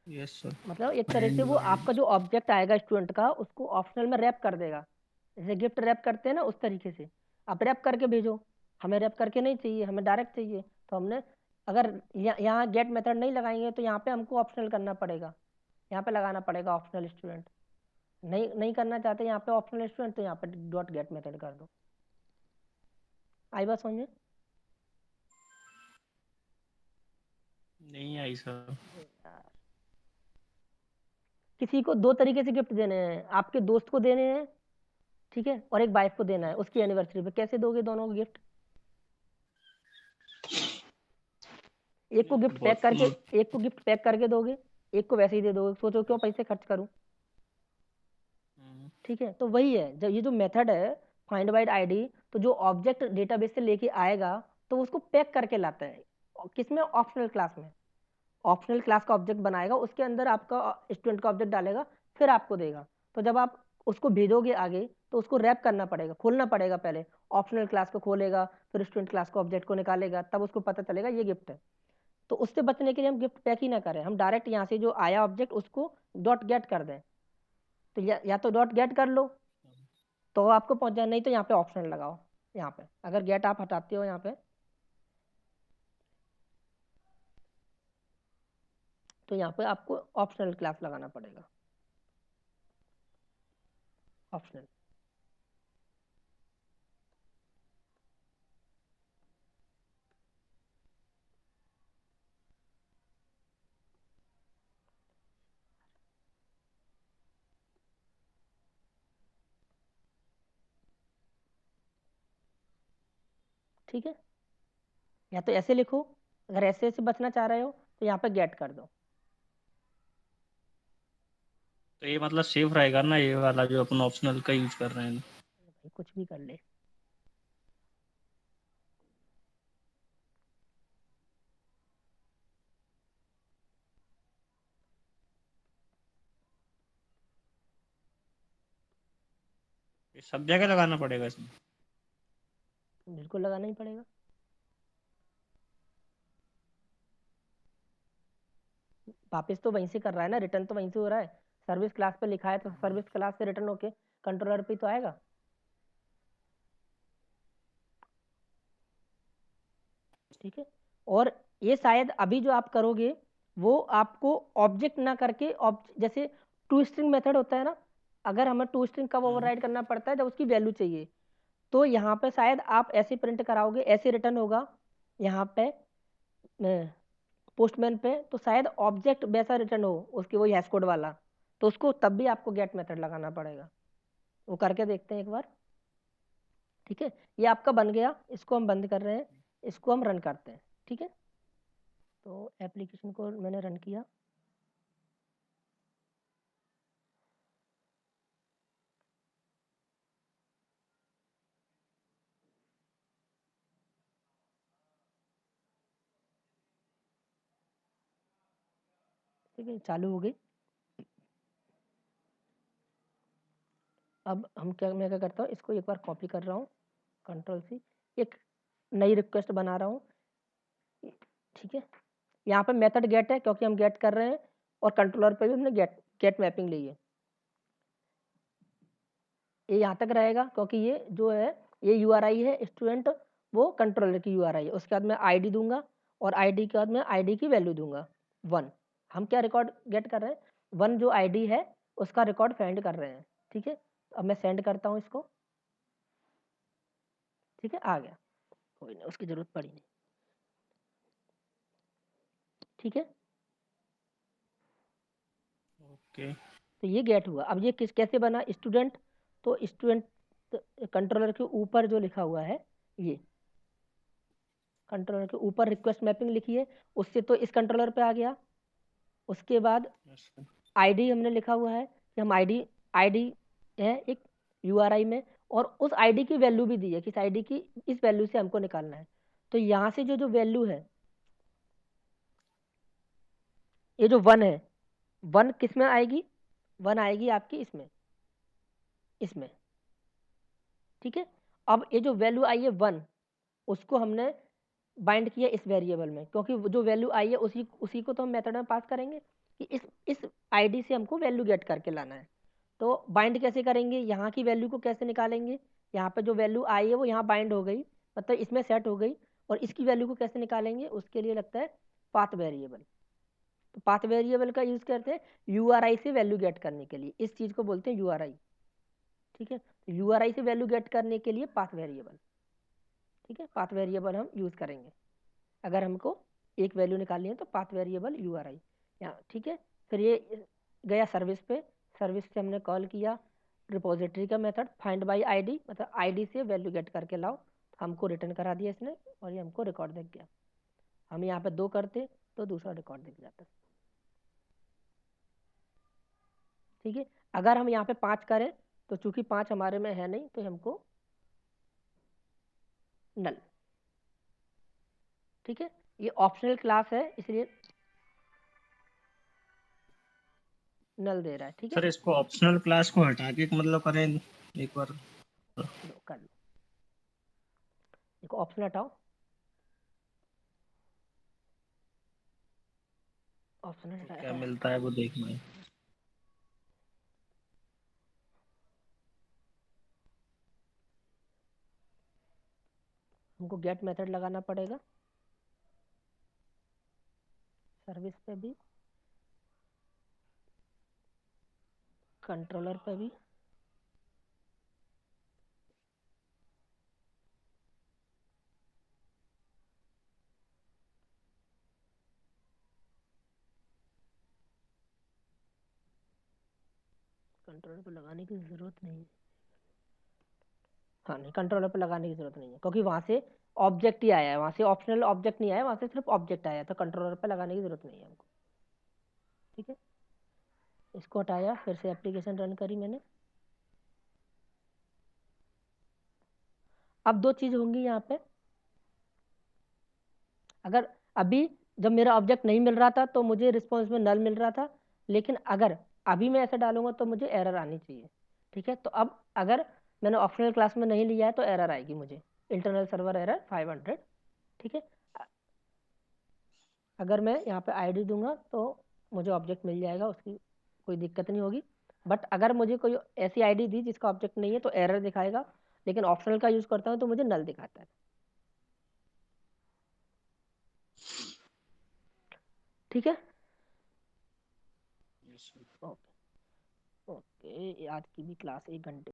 [SPEAKER 2] Yes sir.
[SPEAKER 1] मतलब एक तरह से वो आपका जो ऑब्जेक्ट आएगा स्टूडेंट का, उसको ऑप्शनल में रैप कर देगा, जैसे गिफ्ट रैप करते हैं ना, उस तरीके से आप रैप करके भेजो। हमें रैप करके नहीं चाहिए, हमें डायरेक्ट चाहिए, तो हमने अगर यहाँ गेट मेथड नहीं लगाएंगे, तो यहाँ पे हमको ऑप्शनल करना पड़ेगा, यहाँ पे लगाना पड़ेगा ऑप्शनल स्टूडेंट। नहीं नहीं करना चाहते यहाँ पे ऑप्शनल स्टूडेंट, तो यहाँ पे डॉट गेट मेथड कर दो। आई बात समझे?
[SPEAKER 2] नहीं आई सर।
[SPEAKER 1] किसी को दो तरीके से गिफ्ट देने हैं, आपके दोस्त को देने हैं, ठीक है, और एक वाइफ को देना है उसकी एनिवर्सरी पे, कैसे दोगे दोनों को गिफ्ट? एक को गिफ्ट पैक करके, एक को गिफ्ट पैक करके दोगे, एक को वैसे ही दे दोगे, सोचो क्यों पैसे खर्च करूं, ठीक है। तो वही है, जब ये जो मेथड है फाइंड बाय आईडी, तो जो ऑब्जेक्ट डेटाबेस से लेके आएगा, तो उसको पैक करके लाता है, किसमें, ऑप्शनल क्लास में। ऑप्शनल क्लास का ऑब्जेक्ट बनाएगा, उसके अंदर आपका स्टूडेंट का ऑब्जेक्ट डालेगा, फिर आपको देगा। तो जब आप उसको भेजोगे आगे, तो उसको रैप करना पड़ेगा, खोलना पड़ेगा पहले, ऑप्शनल क्लास को खोलेगा, फिर स्टूडेंट क्लास का ऑब्जेक्ट को निकालेगा, तब उसको पता चलेगा ये गिफ्ट है। तो उससे बचने के लिए हम गिफ्ट पैक ही ना करें, हम डायरेक्ट यहाँ से जो आया ऑब्जेक्ट उसको डॉट गेट कर दें। तो या तो डॉट गेट कर लो, तो आपको पहुंच जाए, नहीं तो यहाँ पे ऑप्शनल लगाओ, यहाँ पे अगर गेट आप हटाते हो यहाँ पे, तो यहाँ पे आपको ऑप्शनल क्लास लगाना पड़ेगा, ऑप्शनल। ठीक है, या तो ऐसे लिखो, अगर ऐसे ऐसे बचना चाह रहे हो तो यहाँ पे गेट कर दो।
[SPEAKER 2] तो ये मतलब सेफ रहेगा ना, ये वाला जो अपन ऑप्शनल का यूज कर रहे हैं?
[SPEAKER 1] भाई कुछ भी कर ले।
[SPEAKER 2] ये सब जगह लगाना पड़ेगा इसमें?
[SPEAKER 1] बिल्कुल लगाना ही पड़ेगा। वापस तो वहीं से कर रहा है ना, रिटर्न तो वहीं से हो रहा है। सर्विस क्लास पे लिखा है तो सर्विस क्लास से रिटर्न होके कंट्रोलर पे तो आएगा। ठीक है, और ये शायद अभी जो आप करोगे वो आपको ऑब्जेक्ट ना करके जैसे टू स्ट्रिंग मेथड होता है ना, अगर हमें टू स्ट्रिंग कब ओवरराइड करना पड़ता है, जब उसकी वैल्यू चाहिए। तो यहाँ पे शायद आप ऐसे प्रिंट कराओगे, ऐसे रिटर्न होगा यहाँ पे पोस्टमैन पे, तो शायद ऑब्जेक्ट वैसा रिटर्न हो उसके, वही हैश कोड वाला, तो उसको तब भी आपको गेट मेथड लगाना पड़ेगा। वो करके देखते हैं एक बार। ठीक है, ये आपका बन गया, इसको हम बंद कर रहे हैं, इसको हम रन करते हैं। ठीक है, तो एप्लीकेशन को मैंने रन किया। ठीक है, चालू हो गई। अब मैं क्या करता हूँ, इसको एक बार कॉपी कर रहा हूँ, कंट्रोल सी, एक नई रिक्वेस्ट बना रहा हूँ। ठीक है, यहाँ पे मेथड गेट है क्योंकि हम गेट कर रहे हैं, और कंट्रोलर पे भी हमने गेट मैपिंग ली है। ये यहाँ तक रहेगा क्योंकि ये जो है ये यूआरआई है स्टूडेंट, वो कंट्रोलर की यूआरआई है। उसके बाद मैं आईडी दूंगा, और आईडी के बाद मैं आईडी की वैल्यू दूंगा 1। हम क्या रिकॉर्ड गेट कर रहे हैं, 1 जो आईडी है उसका रिकॉर्ड फाइंड कर रहे हैं। ठीक है, अब मैं सेंड करता हूँ इसको। ठीक है, आ गया, कोई नहीं, उसकी जरूरत पड़ी नहीं। ठीक है,
[SPEAKER 2] ओके।
[SPEAKER 1] तो ये गेट हुआ। अब ये कैसे बना स्टूडेंट, तो स्टूडेंट कंट्रोलर के ऊपर जो लिखा हुआ है, ये कंट्रोलर के ऊपर रिक्वेस्ट मैपिंग लिखी है, उससे तो इस कंट्रोलर पे आ गया। उसके बाद आईडी हमने लिखा हुआ है कि हम आईडी आईडी है एक यूआरआई में, और उस आईडी की वैल्यू भी दी है, किस आईडी की, इस वैल्यू से हमको निकालना है। तो यहाँ से जो जो वैल्यू है, ये जो 1 है, 1 किस में आएगी, 1 आएगी आपकी इसमें, इसमें। ठीक है, अब ये जो वैल्यू आई है 1, उसको हमने बाइंड किया इस वेरिएबल में, क्योंकि जो वैल्यू आई है उसी उसी को तो हम मेथड में पास करेंगे कि इस आईडी से हमको वैल्यू गेट करके लाना है। तो बाइंड कैसे करेंगे, यहाँ की वैल्यू को कैसे निकालेंगे, यहाँ पे जो वैल्यू आई है वो यहाँ बाइंड हो गई, मतलब इसमें सेट हो गई, और इसकी वैल्यू को कैसे निकालेंगे, उसके लिए लगता है पाथ वेरिएबल। तो पाथ वेरिएबल का यूज करते हैं यूआरआई से वैल्यू गेट करने के लिए, इस चीज को बोलते हैं यूआरआई। ठीक है, तो यूआरआई से वैल्यू गेट करने के लिए पाथ वेरिएबल। ठीक है, पाथ वेरिएबल हम यूज करेंगे अगर हमको एक वैल्यू निकालनी है, तो पाथ वेरिएबल यूआरआई यहाँ। ठीक है, फिर ये गया सर्विस पे, सर्विस से हमने कॉल किया रिपोजिटरी का मेथड फाइंड बाय आईडी, मतलब आईडी से वैल्यू गेट करके लाओ, तो हमको रिटर्न करा दिया इसने, और ये हमको रिकॉर्ड दिख गया। हम यहाँ पे 2 करते तो दूसरा रिकॉर्ड दिख जाता। ठीक है, अगर हम यहाँ पे 5 करें तो चूंकि 5 हमारे में है नहीं, तो हमको नल। ठीक है, ये ऑप्शनल क्लास है इसलिए नल दे रहा है। ठीक है,
[SPEAKER 2] सर इसको ऑप्शनल क्लास को हटा के मतलब करें एक बार?
[SPEAKER 1] लो कर लो, देखो ऑप्शन हटाओ, ऑप्शन
[SPEAKER 2] तो
[SPEAKER 1] हटाया
[SPEAKER 2] क्या
[SPEAKER 1] है।
[SPEAKER 2] मिलता है वो देखना है।
[SPEAKER 1] हमको गेट मेथड लगाना पड़ेगा सर्विस पे भी, कंट्रोलर पे भी, कंट्रोलर पे लगाने की जरूरत नहीं है। हाँ नहीं, कंट्रोलर पे लगाने की जरूरत नहीं है क्योंकि वहां से ऑब्जेक्ट ही आया है, वहां से ऑप्शनल ऑब्जेक्ट नहीं आया, वहां से सिर्फ ऑब्जेक्ट आया, तो कंट्रोलर पे लगाने की जरूरत नहीं है हमको। ठीक है, इसको हटाया, फिर से एप्लीकेशन रन करी मैंने। अब दो चीज होंगी यहाँ पे, अगर अभी जब मेरा ऑब्जेक्ट नहीं मिल रहा था तो मुझे रिस्पॉन्स में नल मिल रहा था, लेकिन अगर अभी मैं ऐसे डालूंगा तो मुझे एरर आनी चाहिए। ठीक है, तो अब अगर मैंने ऑप्शनल क्लास में नहीं लिया है तो एरर आएगी मुझे, इंटरनल सर्वर एरर 500। ठीक है, अगर मैं यहाँ पे आईडी दूंगा तो मुझे ऑब्जेक्ट मिल जाएगा, उसकी कोई दिक्कत नहीं होगी। बट अगर मुझे कोई ऐसी आईडी दी जिसका ऑब्जेक्ट नहीं है तो एरर दिखाएगा, लेकिन ऑप्शनल का यूज करता हूँ तो मुझे नल दिखाता है। ठीक है,
[SPEAKER 2] Yes, sir.
[SPEAKER 1] ओके ओके, आज की भी क्लास 1 घंटे